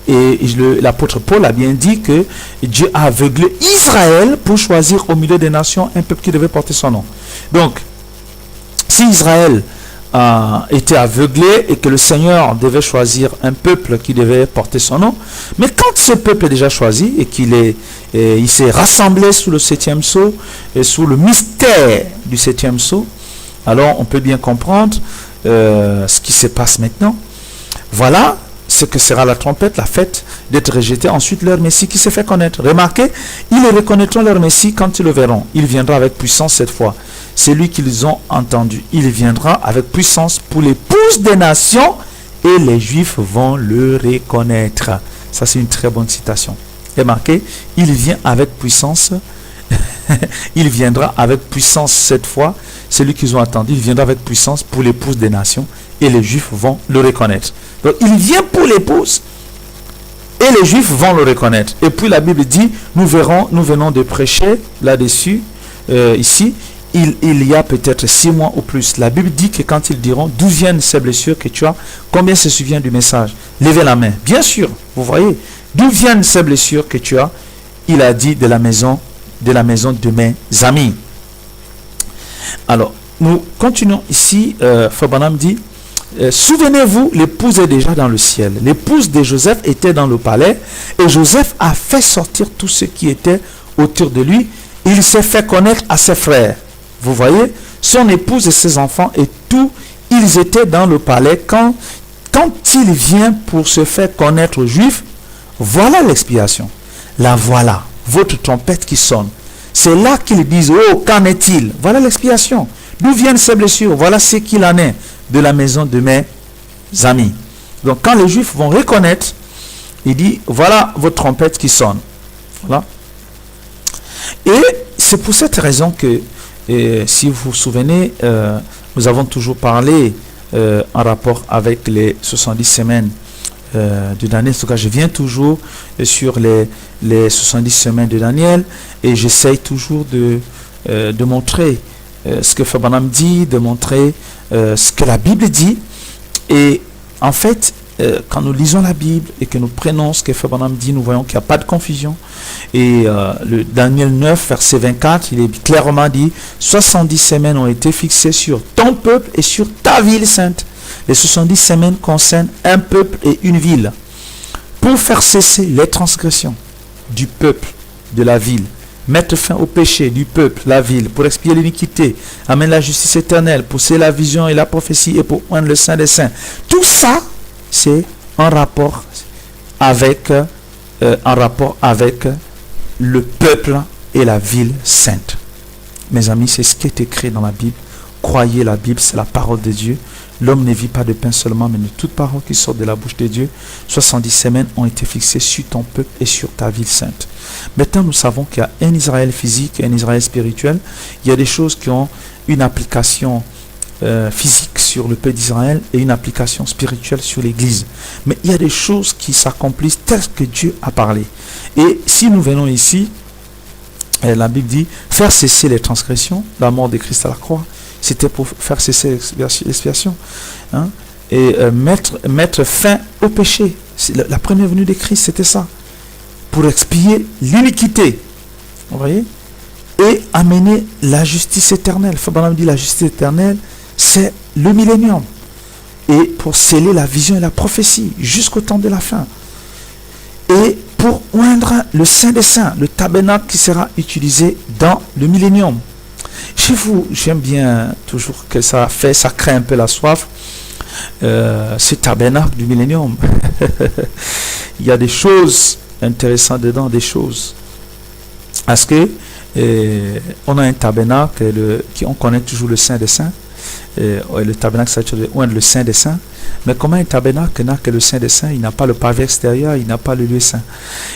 Et l'apôtre Paul a bien dit que Dieu a aveuglé Israël pour choisir au milieu des nations un peuple qui devait porter son nom. Donc, si Israël était aveuglé et que le Seigneur devait choisir un peuple qui devait porter son nom, mais quand ce peuple est déjà choisi et il s'est rassemblé sous le 7e sceau et sous le mystère du 7e sceau, alors on peut bien comprendre ce qui se passe maintenant. Voilà ce que sera la trompette, la fête d'être rejeté. Ensuite, leur Messie qui s'est fait connaître. Remarquez, ils reconnaîtront leur Messie quand ils le verront. Il viendra avec puissance cette fois. C'est lui qu'ils ont entendu. Il viendra avec puissance pour l'épouse des nations et les Juifs vont le reconnaître. Ça, c'est une très bonne citation. Remarquez, il vient avec puissance. Il viendra avec puissance cette fois. C'est lui qu'ils ont attendu. Il viendra avec puissance pour l'épouse des nations et les Juifs vont le reconnaître. Donc, il vient pour l'épouse et les Juifs vont le reconnaître. Et puis la Bible dit, nous venons de prêcher là-dessus, ici, il y a peut-être 6 mois ou plus. La Bible dit que quand ils diront, d'où viennent ces blessures que tu as, combien se souvient du message? Levez la main. Bien sûr, vous voyez, d'où viennent ces blessures que tu as? Il a dit de la maison de mes amis. Alors, nous continuons ici. Fabanam dit, souvenez-vous, l'épouse est déjà dans le ciel. L'épouse de Joseph était dans le palais et Joseph a fait sortir tous ceux qui étaient autour de lui. Il s'est fait connaître à ses frères. Vous voyez, son épouse et ses enfants et tout, ils étaient dans le palais quand il vient pour se faire connaître aux Juifs. Voilà l'expiation. La voilà, votre trompette qui sonne. C'est là qu'ils disent, oh, qu'en est-il? Voilà l'expiation. D'où viennent ces blessures? Voilà ce qu'il en est de la maison de mes amis. Donc quand les Juifs vont reconnaître, il dit, voilà votre trompette qui sonne. Voilà. Et c'est pour cette raison que, si vous vous souvenez, nous avons toujours parlé en rapport avec les 70 semaines de Daniel. En tout cas, je viens toujours sur les 70 semaines de Daniel et j'essaye toujours de montrer ce que Fabanam dit, de montrer ce que la Bible dit. Et en fait, quand nous lisons la Bible et que nous prenons ce que Fabanam dit, nous voyons qu'il n'y a pas de confusion. Et le Daniel 9, verset 24, il est clairement dit, 70 semaines ont été fixées sur ton peuple et sur ta ville sainte. Les 70 semaines concernent un peuple et une ville pour faire cesser les transgressions du peuple, de la ville, mettre fin au péché du peuple, la ville, pour expier l'iniquité, amener la justice éternelle, pousser la vision et la prophétie et pour oindre le Saint des Saints. Tout ça, c'est en rapport avec le peuple et la ville sainte. Mes amis, c'est ce qui est écrit dans la Bible. Croyez la Bible, c'est la parole de Dieu. L'homme ne vit pas de pain seulement, mais de toute parole qui sort de la bouche de Dieu. 70 semaines ont été fixées sur ton peuple et sur ta ville sainte. Maintenant, nous savons qu'il y a un Israël physique et un Israël spirituel. Il y a des choses qui ont une application physique sur le peuple d'Israël et une application spirituelle sur l'Église. Mais il y a des choses qui s'accomplissent telles que Dieu a parlé. Et si nous venons ici, la Bible dit, faire cesser les transgressions, la mort de Christ à la croix, c'était pour faire cesser l'expiation. Hein? Et mettre fin au péché. La première venue de Christ, c'était ça. Pour expier l'iniquité. Vous voyez? Et amener la justice éternelle. Fabanam dit la justice éternelle, c'est le millénium. Et pour sceller la vision et la prophétie jusqu'au temps de la fin. Et pour oindre le Saint des Saints, le tabernacle qui sera utilisé dans le millénium. Chez vous, j'aime bien toujours que ça crée un peu la soif. Ce tabernacle du millénium. Il y a des choses intéressantes dedans, des choses. Parce que on a un tabernacle on connaît toujours le Saint des Saints. Le tabernacle, c'est le Saint des Saints. Mais comment un tabernacle n'a que le Saint des Saints? Il n'a pas le pavé extérieur, il n'a pas le lieu saint.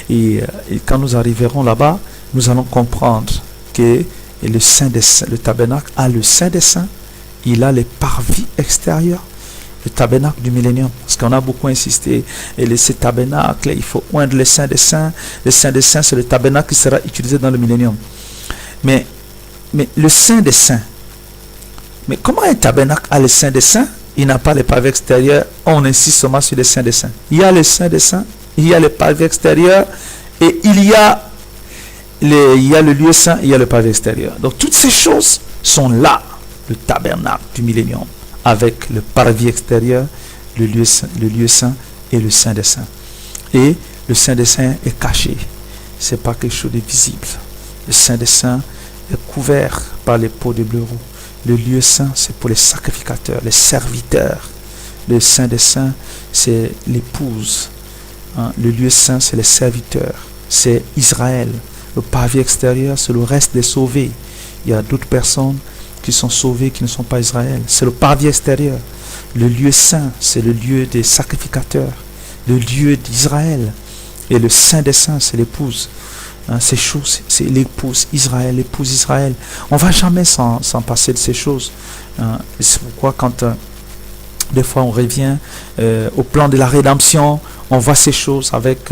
Et quand nous arriverons là-bas, nous allons comprendre que le Saint des Saints, le tabernacle a le Saint des Saints, il a les parvis extérieurs, le tabernacle du millénium. Parce qu'on a beaucoup insisté, et ce tabernacle, il faut oindre le Saint des Saints. Le Saint des Saints, c'est le tabernacle qui sera utilisé dans le millénium. Mais le Saint des Saints, mais comment un tabernacle a le Saint des Saints? Il n'a pas les pavés extérieurs, on insiste seulement sur le Saint des Saints. Il y a le Saint des Saints, il y a le parvis extérieur et il y a le lieu saint, il y a le parvis extérieur. Donc toutes ces choses sont là, le tabernacle du millénium, avec le parvis extérieur, le lieu saint et le saint des saints. Et le saint des saints est caché, c'est pas quelque chose de visible. Le saint des saints est couvert par les peaux de bleureau. Le lieu saint, c'est pour les sacrificateurs, les serviteurs. Le saint des saints, c'est l'épouse. Le lieu saint, c'est les serviteurs. C'est Israël. Le parvis extérieur, c'est le reste des sauvés. Il y a d'autres personnes qui sont sauvées qui ne sont pas Israël. C'est le parvis extérieur. Le lieu saint, c'est le lieu des sacrificateurs. Le lieu d'Israël. Et le saint des saints, c'est l'épouse. Ces choses, c'est l'épouse Israël, On ne va jamais s'en passer de ces choses. C'est pourquoi quand des fois on revient au plan de la rédemption, on voit ces choses avec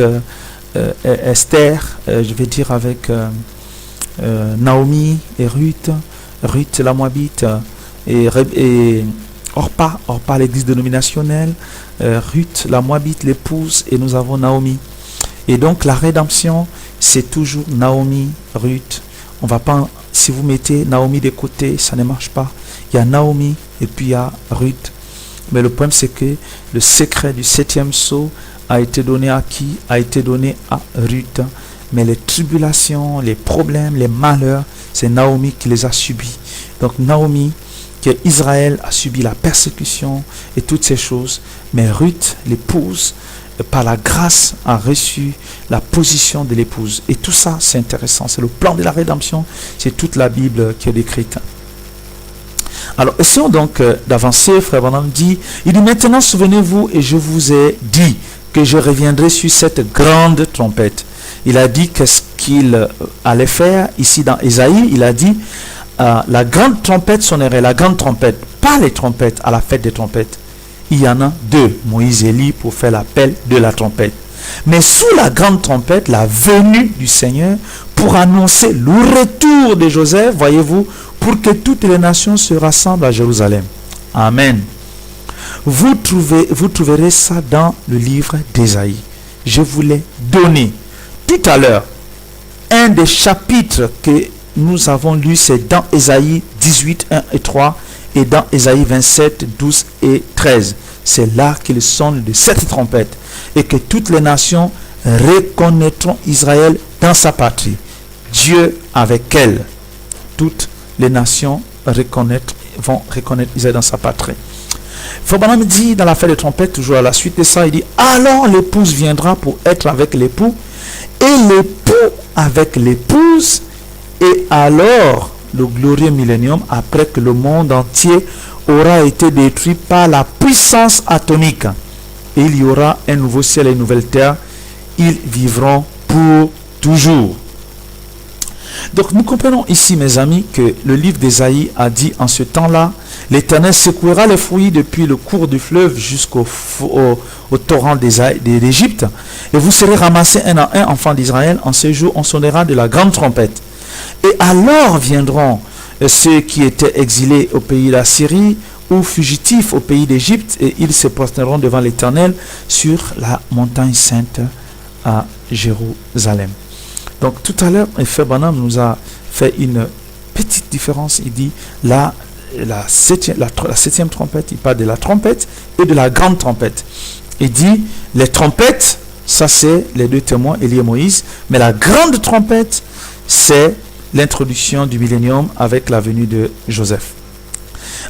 Esther, je vais dire avec Naomi et Ruth la Moabite et Orpa l'église dénominationnelle, Ruth la Moabite, l'épouse, et nous avons Naomi. Et donc la rédemption, c'est toujours Naomi, Ruth. On va pas, si vous mettez Naomi de côté, ça ne marche pas. Il y a Naomi et puis il y a Ruth. Mais le problème, c'est que le secret du 7e sceau a été donné à qui? A été donné à Ruth. Mais les tribulations, les problèmes, les malheurs, c'est Naomi qui les a subis. Donc Naomi, qui est Israël, a subi la persécution et toutes ces choses. Mais Ruth, l'épouse, par la grâce, a reçu la position de l'épouse. Et tout ça, c'est intéressant. C'est le plan de la rédemption. C'est toute la Bible qui est décrite. Alors, essayons donc d'avancer. Frère Branham dit, il dit, maintenant souvenez-vous, et je vous ai dit que je reviendrai sur cette grande trompette. Il a dit qu'est-ce qu'il allait faire. Ici dans Ésaïe, il a dit, la grande trompette sonnerait, la grande trompette, pas les trompettes à la fête des trompettes. Il y en a deux, Moïse et Élie, pour faire l'appel de la trompette. Mais sous la grande trompette, la venue du Seigneur, pour annoncer le retour de Joseph, voyez-vous, pour que toutes les nations se rassemblent à Jérusalem. Amen. Vous trouverez ça dans le livre d'Ésaïe. Je vous l'ai donné tout à l'heure. Un des chapitres que nous avons lu, c'est dans Ésaïe 18, 1 et 3. Et dans Ésaïe 27, 12 et 13, c'est là qu'il sonne de cette trompette et que toutes les nations reconnaîtront Israël dans sa patrie. Dieu avec elle. Toutes les nations vont reconnaître Israël dans sa patrie. Fabana me dit dans la fête de trompette, toujours à la suite de ça, il dit, alors l'épouse viendra pour être avec l'époux et l'époux avec l'épouse, et alors le glorieux millénium, après que le monde entier aura été détruit par la puissance atomique. Et il y aura un nouveau ciel et une nouvelle terre. Ils vivront pour toujours. Donc nous comprenons ici, mes amis, que le livre d'Ésaïe a dit en ce temps-là, l'Éternel secouera les fruits depuis le cours du fleuve jusqu'au torrent d'Égypte, et vous serez ramassés un à un, enfants d'Israël. En ce jour, on sonnera de la grande trompette. Et alors viendront ceux qui étaient exilés au pays d'Assyrie ou fugitifs au pays d'Égypte, et ils se prosterneront devant l'Éternel sur la montagne sainte à Jérusalem. Donc tout à l'heure, Frère Branham nous a fait une petite différence. Il dit la septième trompette, il parle de la trompette et de la grande trompette. Il dit les trompettes, ça c'est les deux témoins, Élie et Moïse, mais la grande trompette, c'est l'introduction du millénium avec la venue de Joseph.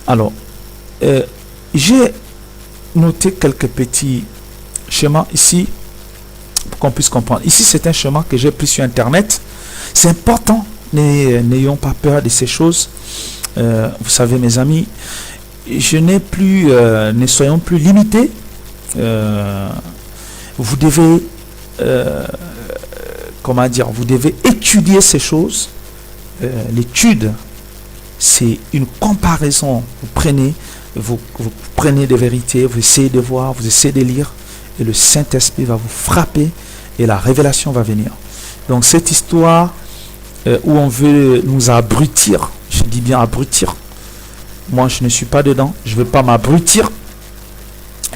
Alors, j'ai noté quelques petits schémas ici pour qu'on puisse comprendre. Ici, c'est un schéma que j'ai pris sur Internet. C'est important, n'ayons pas peur de ces choses. Vous savez, mes amis, ne soyons plus limités. Vous devez, vous devez étudier ces choses. L'étude, c'est une comparaison. Vous prenez des vérités, vous essayez de voir, vous essayez de lire, et le Saint-Esprit va vous frapper et la révélation va venir. Donc cette histoire où on veut nous abrutir, je dis bien abrutir, moi je ne suis pas dedans, je ne veux pas m'abrutir,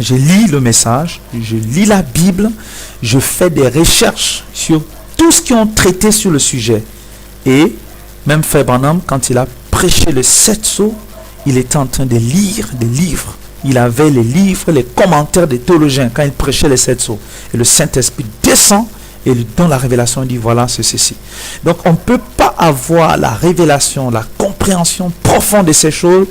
je lis le message, je lis la Bible, je fais des recherches sur tout ce qui ont traité sur le sujet. Et même Frère Branham, quand il a prêché les 7 sceaux, il était en train de lire des livres. Il avait les livres, les commentaires des théologiens quand il prêchait les 7 sceaux. Et le Saint-Esprit descend et lui donne la révélation. Il dit voilà, c'est ceci. Donc on ne peut pas avoir la révélation, la compréhension profonde de ces choses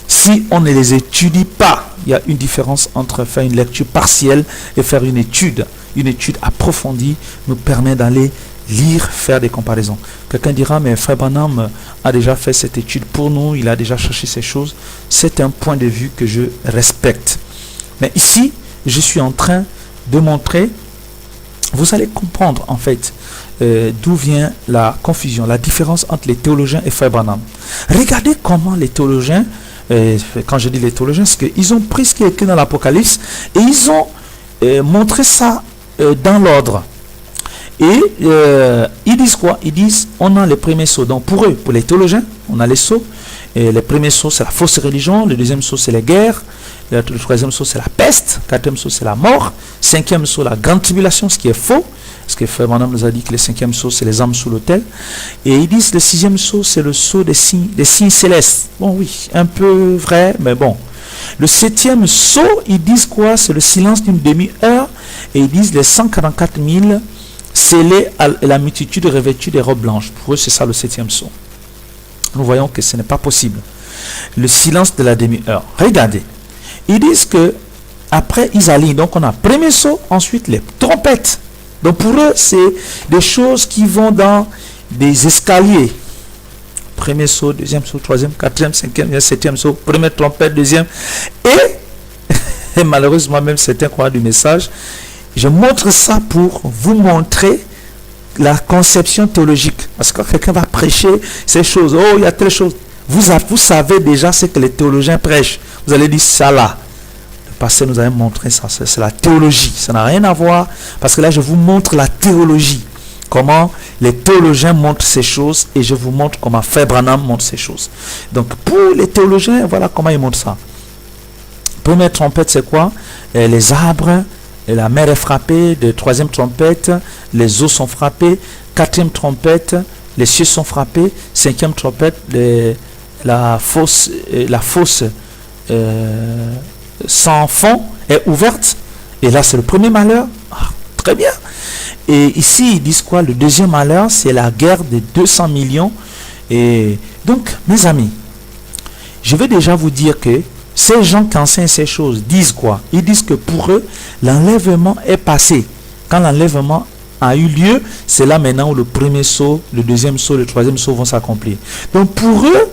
si on ne les étudie pas. Il y a une différence entre faire une lecture partielle et faire une étude. Une étude approfondie nous permet d'aller lire, faire des comparaisons. Quelqu'un dira, mais Frère Branham a déjà fait cette étude pour nous, il a déjà cherché ces choses. C'est un point de vue que je respecte. Mais ici, je suis en train de montrer, vous allez comprendre en fait d'où vient la confusion, la différence entre les théologiens et Frère Branham. Regardez comment les théologiens, quand je dis les théologiens, c'est qu'ils ont pris ce qui est écrit dans l'Apocalypse et ils ont montré ça dans l'ordre. Et ils disent quoi? Ils disent, on a les premiers sceaux. Donc pour eux, pour les théologiens, on a les sceaux. Et les premiers sceaux, c'est la fausse religion. Le deuxième sceau, c'est les guerres. Le troisième sceau, c'est la peste. Quatrième sceau, c'est la mort. Cinquième sceau, la grande tribulation, ce qui est faux. Parce que Frère Branham nous a dit que le cinquième sceau, c'est les âmes sous l'autel. Et ils disent, le sixième sceau, c'est le sceau des signes célestes. Bon, oui, un peu vrai, mais bon. Le septième sceau, ils disent quoi? C'est le silence d'une demi-heure. Et ils disent les 144 000 scellés à la multitude revêtue des robes blanches. Pour eux, c'est ça le septième sceau. Nous voyons que ce n'est pas possible. Le silence de la demi-heure. Regardez. Ils disent que après ils alignent. Donc on a premier sceau, ensuite les trompettes. Donc pour eux, c'est des choses qui vont dans des escaliers. Premier sceau, deuxième sceau, troisième, quatrième, cinquième, septième sceau, première trompette, deuxième. Et malheureusement, même certains croient du message. Je montre ça pour vous montrer la conception théologique. Parce que quand quelqu'un va prêcher ces choses, oh, il y a telle chose. Vous savez déjà ce que les théologiens prêchent. Vous allez dire ça là. Le pasteur nous a montré ça. C'est la théologie. Ça n'a rien à voir. Parce que là, je vous montre la théologie. Comment les théologiens montrent ces choses. Et je vous montre comment Frère Branham montre ces choses. Donc, pour les théologiens, voilà comment ils montrent ça. Première trompette, c'est quoi? Les arbres. Et la mer est frappée. De troisième trompette, les eaux sont frappées. Quatrième trompette, les cieux sont frappés. Cinquième trompette, la fosse sans fond est ouverte. Et là, c'est le premier malheur. Ah, très bien. Et ici, ils disent quoi? Le deuxième malheur, c'est la guerre de 200 millions. Et donc, mes amis, je vais déjà vous dire que ces gens qui enseignent ces choses disent quoi? Ils disent que pour eux, l'enlèvement est passé. Quand l'enlèvement a eu lieu, c'est là maintenant où le premier sceau, le deuxième sceau, le troisième sceau vont s'accomplir. Donc pour eux,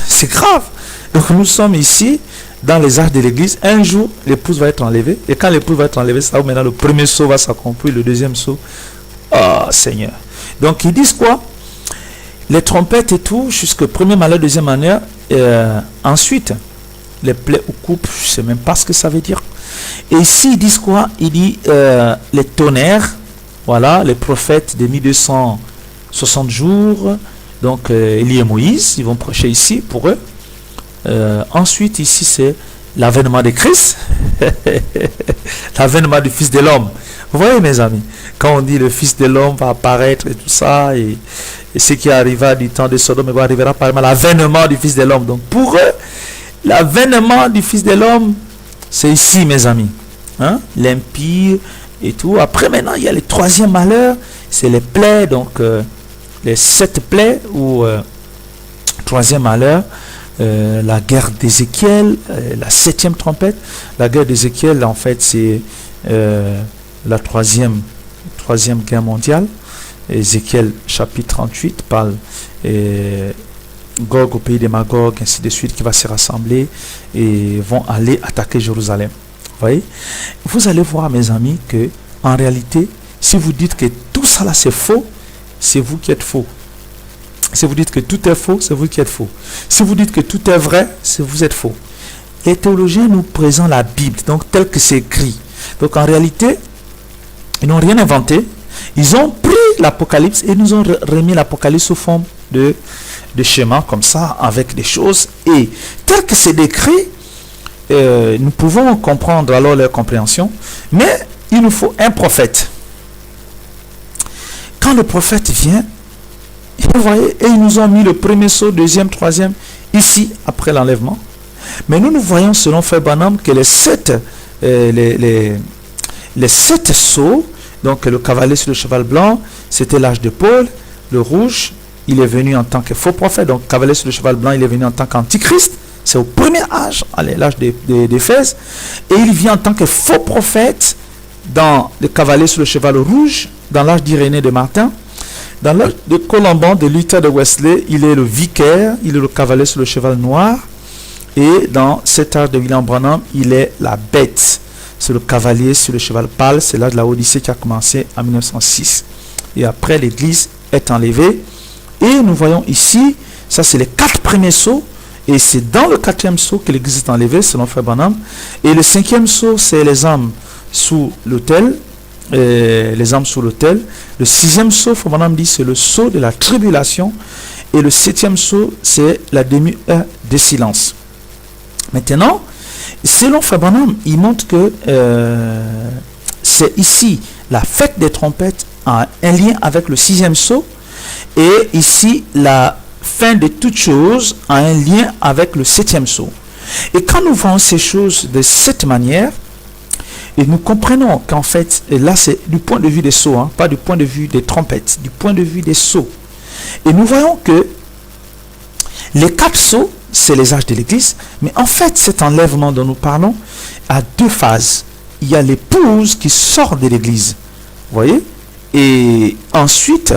c'est grave. Donc nous sommes ici, dans les arches de l'église. Un jour, l'épouse va être enlevée. Et quand l'épouse va être enlevée, c'est là où maintenant le premier sceau va s'accomplir, le deuxième sceau. Oh Seigneur. Donc ils disent quoi? Les trompettes et tout, jusqu'au premier malheur, deuxième malheur. Ensuite, les plaies ou coupes, je ne sais même pas ce que ça veut dire. Et ici, ils disent quoi? Il dit les tonnerres, voilà, les prophètes de 1260 jours. Donc, Élie et Moïse, ils vont prêcher ici pour eux. Ensuite, ici, c'est l'avènement de Christ, l'avènement du Fils de l'homme. Vous voyez, mes amis, quand on dit le Fils de l'homme va apparaître et tout ça, et ce qui arriva du temps de Sodome arrivera par l'avènement du Fils de l'homme. Donc pour eux, l'avènement du Fils de l'homme, c'est ici, mes amis. Hein? L'empire et tout. Après, maintenant, il y a le troisième malheur, c'est les plaies, donc les 7 plaies, ou troisième malheur, la guerre d'Ézéchiel, la 7e trompette. La guerre d'Ézéchiel, en fait, c'est la troisième guerre mondiale. Ézéchiel chapitre 38 parle Gog au pays des Magog, ainsi de suite, qui va se rassembler et vont aller attaquer Jérusalem. Vous voyez? Vous allez voir, mes amis, que en réalité, si vous dites que tout ça là c'est faux, c'est vous qui êtes faux. Si vous dites que tout est faux, c'est vous qui êtes faux. Si vous dites que tout est vrai, c'est vous êtes faux. Les théologiens nous présentent la Bible, donc tel que c'est écrit. Donc en réalité, ils n'ont rien inventé. Ils ont pris l'Apocalypse et nous ont remis l'Apocalypse sous forme de schéma comme ça, avec des choses. Et tel que c'est décrit, nous pouvons comprendre alors leur compréhension, mais il nous faut un prophète. Quand le prophète vient, vous voyez, et ils nous ont mis le premier sceau, deuxième, troisième, ici, après l'enlèvement. Mais nous voyons, selon Frère Branham, que les sept sceaux, donc le cavalier sur le cheval blanc, c'était l'âge de Paul, le rouge, il est venu en tant que faux prophète, donc cavalier sur le cheval blanc, il est venu en tant qu'antichrist, c'est au premier âge, l'âge d'Éphèse, et il vient en tant que faux prophète dans le cavalier sur le cheval rouge, dans l'âge d'Irénée de Martin. Dans l'âge de Colomban, de Luther de Wesley, il est le vicaire, il est le cavalier sur le cheval noir. Et dans cet âge de William Branham, il est la bête. C'est le cavalier sur le cheval pâle. C'est l'âge de la Odyssée qui a commencé en 1906. Et après, l'église est enlevée. Et nous voyons ici, ça c'est les 4 premiers sceaux. Et c'est dans le 4e sceau que l'église est enlevée, selon Frère Branham. Et le 5e sceau, c'est les âmes sous l'autel. Les âmes sous l'autel. Le 6e sceau, Frère Branham dit, c'est le sceau de la tribulation. Et le 7e sceau, c'est la demi-heure de silence. Maintenant, selon Frère Branham, il montre que c'est ici la fête des trompettes a un lien avec le 6e sceau. Et ici, la fin de toutes choses a un lien avec le 7e sceau. Et quand nous voyons ces choses de cette manière, et nous comprenons qu'en fait, et là c'est du point de vue des sceaux, pas du point de vue des trompettes, du point de vue des sceaux. Et nous voyons que les 4 sceaux, c'est les âges de l'église, mais en fait cet enlèvement dont nous parlons a 2 phases. Il y a l'épouse qui sort de l'église, vous voyez, et ensuite,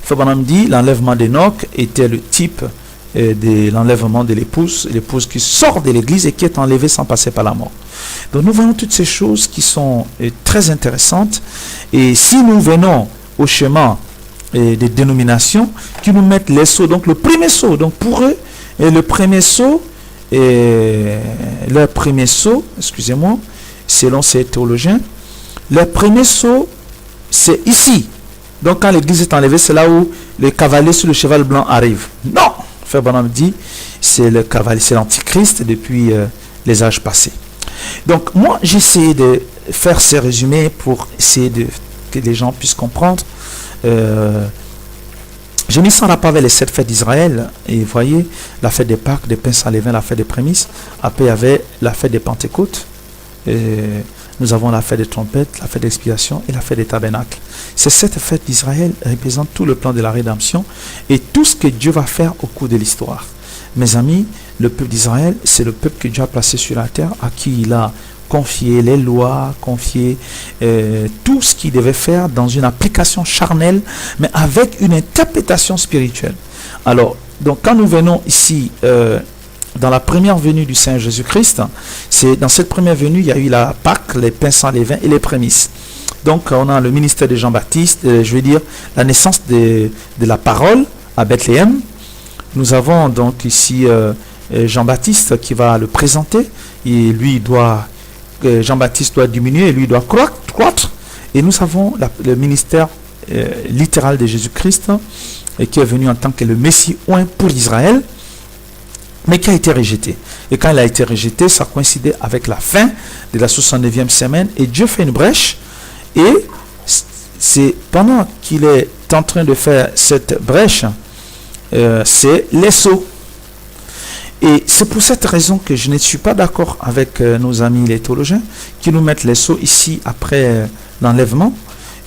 Frère Branham dit, l'enlèvement d'Enoch était le type de l'enlèvement de l'épouse qui sort de l'église et qui est enlevée sans passer par la mort. Donc nous voyons toutes ces choses qui sont très intéressantes. Et si nous venons au chemin des dénominations qui nous mettent les sceaux, donc le premier sceau, donc pour eux, le premier sceau, excusez-moi, selon ces théologiens, le premier sceau, c'est ici. Donc quand l'église est enlevée, c'est là où le cavalier sur le cheval blanc arrive. Non! Frère Branham dit, c'est le cavalier, c'est l'antichrist depuis les âges passés. Donc moi, j'ai essayé de faire ces résumés pour essayer que les gens puissent comprendre. J'ai mis ça en rapport avec les 7 fêtes d'Israël. Et vous voyez, la fête des Pâques, des pains sans levain, la fête des prémices. Après, il y avait la fête des Pentecôtes. Nous avons la fête des trompettes, la fête d'expiation et la fête des tabernacles. Ces 7 fêtes d'Israël représentent tout le plan de la rédemption et tout ce que Dieu va faire au cours de l'histoire. Mes amis, le peuple d'Israël, c'est le peuple que Dieu a placé sur la terre, à qui il a confié les lois, confié tout ce qu'il devait faire dans une application charnelle, mais avec une interprétation spirituelle. Alors, donc quand nous venons ici dans la première venue du Seigneur Jésus-Christ, c'est dans cette première venue, il y a eu la Pâque, les pains sans levain et les prémices. Donc on a le ministère de Jean-Baptiste, je veux dire la naissance de la parole à Bethléem. Nous avons donc ici Jean-Baptiste qui va le présenter, et lui Jean-Baptiste doit diminuer et lui doit croître. Et nous avons le ministère littéral de Jésus-Christ qui est venu en tant que le Messie oint pour Israël, mais qui a été rejeté. Et quand il a été rejeté, ça coïncidait avec la fin de la 69e semaine, et Dieu fait une brèche, et c'est pendant qu'il est en train de faire cette brèche, c'est les sceaux. Et c'est pour cette raison que je ne suis pas d'accord avec nos amis les théologiens qui nous mettent les sceaux ici après l'enlèvement.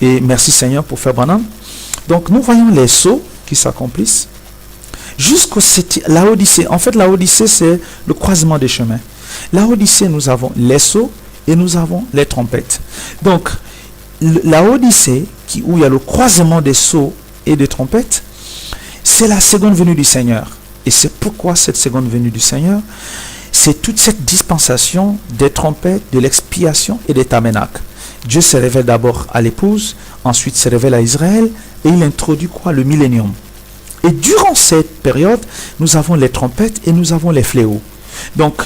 Et merci Seigneur pour faire Branham. Donc nous voyons les sceaux qui s'accomplissent jusqu'au la Odyssée. En fait, la Odyssée, c'est le croisement des chemins. La Odyssée, nous avons les sceaux et nous avons les trompettes. Donc, la Odyssée, où il y a le croisement des sceaux et des trompettes, c'est la seconde venue du Seigneur. Et c'est pourquoi cette seconde venue du Seigneur, c'est toute cette dispensation des trompettes, de l'expiation et des tabernacles. Dieu se révèle d'abord à l'épouse, ensuite se révèle à Israël, et il introduit quoi? Le millénium. Et durant cette période, nous avons les trompettes et nous avons les fléaux. Donc,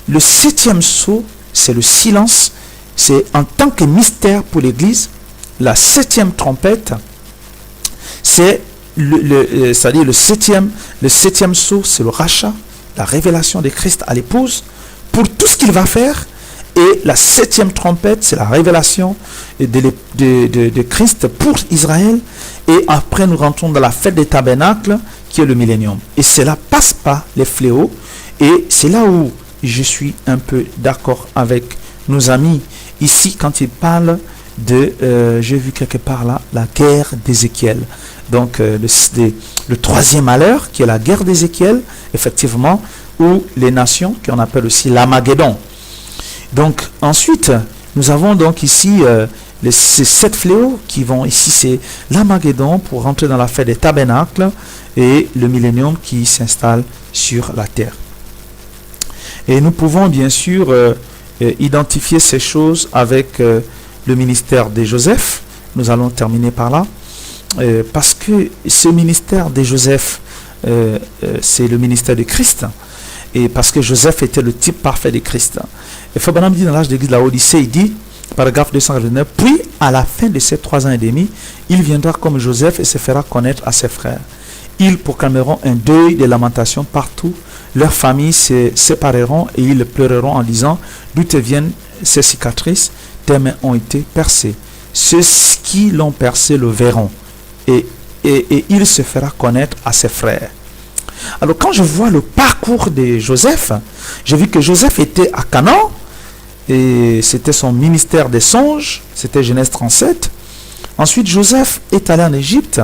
le 7e sceau, c'est le silence. C'est en tant que mystère pour l'Église. La 7e trompette, c'est c'est-à-dire le septième sceau, c'est le rachat, la révélation de Christ à l'épouse. pour tout ce qu'il va faire. Et la 7e trompette, c'est la révélation de Christ pour Israël. Et après, nous rentrons dans la fête des tabernacles, qui est le millénium. Et cela passe pas les fléaux. Et c'est là où je suis un peu d'accord avec nos amis ici quand ils parlent de, j'ai vu quelque part là, la guerre d'Ézéchiel. Donc le troisième malheur, qui est la guerre d'Ézéchiel, effectivement, ou les nations, qu'on appelle aussi l'Armageddon. Donc ensuite, nous avons donc ici ces 7 fléaux qui vont ici, c'est l'Armageddon pour rentrer dans la fête des tabernacles et le millénium qui s'installe sur la terre. Et nous pouvons bien sûr identifier ces choses avec le ministère de Joseph. Nous allons terminer par là. Parce que ce ministère de Joseph, c'est le ministère de Christ. Et parce que Joseph était le type parfait de Christ. Et Frère Branham dit dans l'âge d'église de la Odyssée, il dit, paragraphe 289, puis à la fin de ces 3 ans et demi, il viendra comme Joseph et se fera connaître à ses frères. Ils proclameront un deuil de lamentation partout. Leurs familles se sépareront et ils pleureront en disant, d'où te viennent ces cicatrices? Tes mains ont été percées. Ceux qui l'ont percé le verront. Et il se fera connaître à ses frères. Alors quand je vois le parcours de Joseph, j'ai vu que Joseph était à Canaan, et c'était son ministère des songes, c'était Genèse 37. Ensuite, Joseph est allé en Égypte,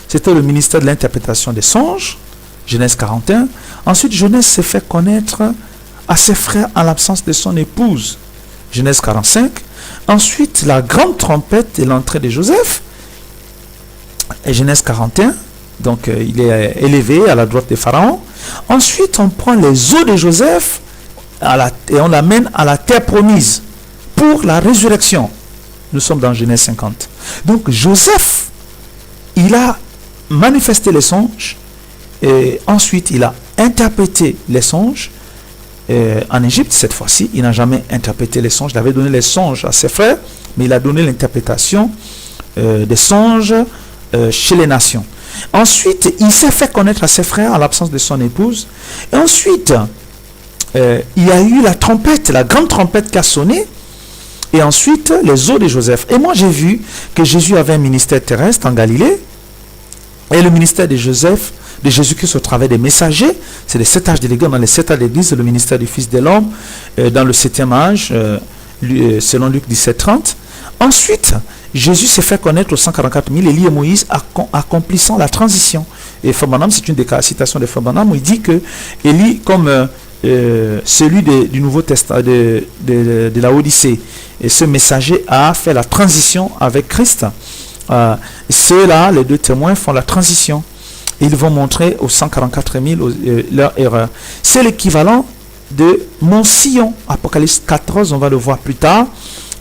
c'était le ministère de l'interprétation des songes, Genèse 41. Ensuite, Genèse s'est fait connaître à ses frères en l'absence de son épouse, Genèse 45. Ensuite, la grande trompette et l'entrée de Joseph, et Genèse 41. Donc il est élevé à la droite de Pharaon. Ensuite, on prend les os de Joseph et on l'amène à la terre promise pour la résurrection. Nous sommes dans Genèse 50. Donc Joseph, il a manifesté les songes et ensuite il a interprété les songes. En Égypte, cette fois-ci, il n'a jamais interprété les songes. Il avait donné les songes à ses frères, mais il a donné l'interprétation des songes chez les nations. Ensuite, il s'est fait connaître à ses frères en l'absence de son épouse. Et ensuite, il y a eu la trompette, la grande trompette qui a sonné. Et ensuite, les os de Joseph. Et moi, j'ai vu que Jésus avait un ministère terrestre en Galilée. Et le ministère de Joseph, de Jésus-Christ au travers des messagers, c'est les 7 âges de l'Église. Dans les 7 âges de l'Église, c'est le ministère du Fils de l'homme, dans le 7e âge, selon Luc 17:30. Ensuite, Jésus s'est fait connaître aux 144 000, Élie et Moïse accomplissant la transition. Et Frère Branham, c'est une des citations de Frère Branham où il dit que Élie, comme celui du Nouveau Testament, de la Odyssée, et ce messager a fait la transition avec Christ. Ceux-là, les 2 témoins, font la transition. Et ils vont montrer aux 144 000 leur erreur. C'est l'équivalent de Mont Sion. Apocalypse 14, on va le voir plus tard.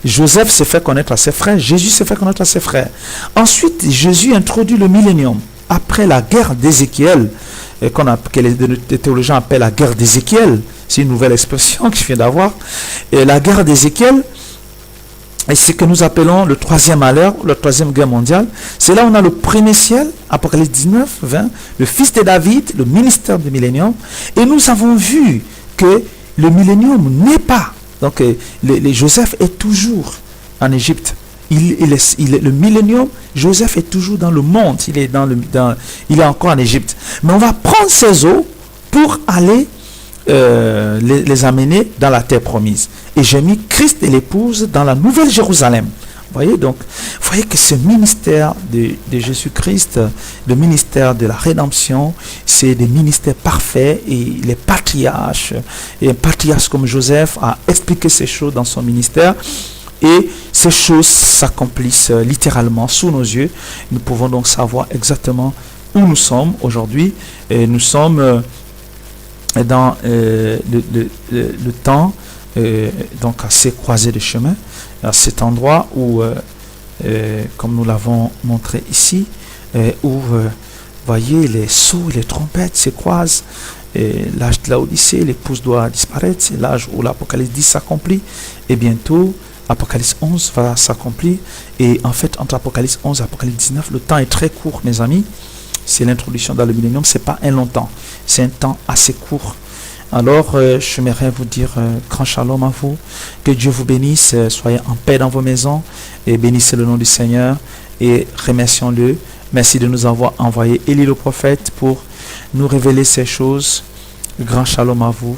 Joseph s'est fait connaître à ses frères, Jésus s'est fait connaître à ses frères. Ensuite, Jésus introduit le millénium. Après la guerre d'Ézéchiel, que les théologiens appellent la guerre d'Ézéchiel, c'est une nouvelle expression que je viens d'avoir. Et la guerre d'Ézéchiel, et ce que nous appelons le 3e malheur, la 3e guerre mondiale, c'est là où on a le premier ciel, Apocalypse 19, 20, le fils de David, le ministère du millénium. Et nous avons vu que le millénium n'est pas. Donc, Joseph est toujours en Égypte. Le millénium, Joseph est toujours dans le monde. Il est encore en Égypte. Mais on va prendre ces eaux pour aller les amener dans la terre promise. Et j'ai mis Christ et l'épouse dans la nouvelle Jérusalem. Vous voyez, donc, vous voyez que ce ministère de Jésus-Christ, le ministère de la rédemption, c'est des ministères parfaits, et les patriarches, et un patriarche comme Joseph a expliqué ces choses dans son ministère, et ces choses s'accomplissent littéralement sous nos yeux. Nous pouvons donc savoir exactement où nous sommes aujourd'hui, et nous sommes dans le temps, donc assez croisé de chemin, à cet endroit où, comme nous l'avons montré ici, où, voyez, les sceaux et les trompettes se croisent, l'âge de la Odyssée, l'épouse doit disparaître, c'est l'âge où l'Apocalypse 10 s'accomplit, et bientôt, Apocalypse 11 va s'accomplir, et en fait, entre Apocalypse 11 et Apocalypse 19, le temps est très court, mes amis. C'est l'introduction dans le millénium, c'est pas un long temps, c'est un temps assez court. Alors, j'aimerais vous dire grand shalom à vous. Que Dieu vous bénisse. Soyez en paix dans vos maisons et bénissez le nom du Seigneur et remercions-le. Merci de nous avoir envoyé Élie le prophète pour nous révéler ces choses. Grand shalom à vous.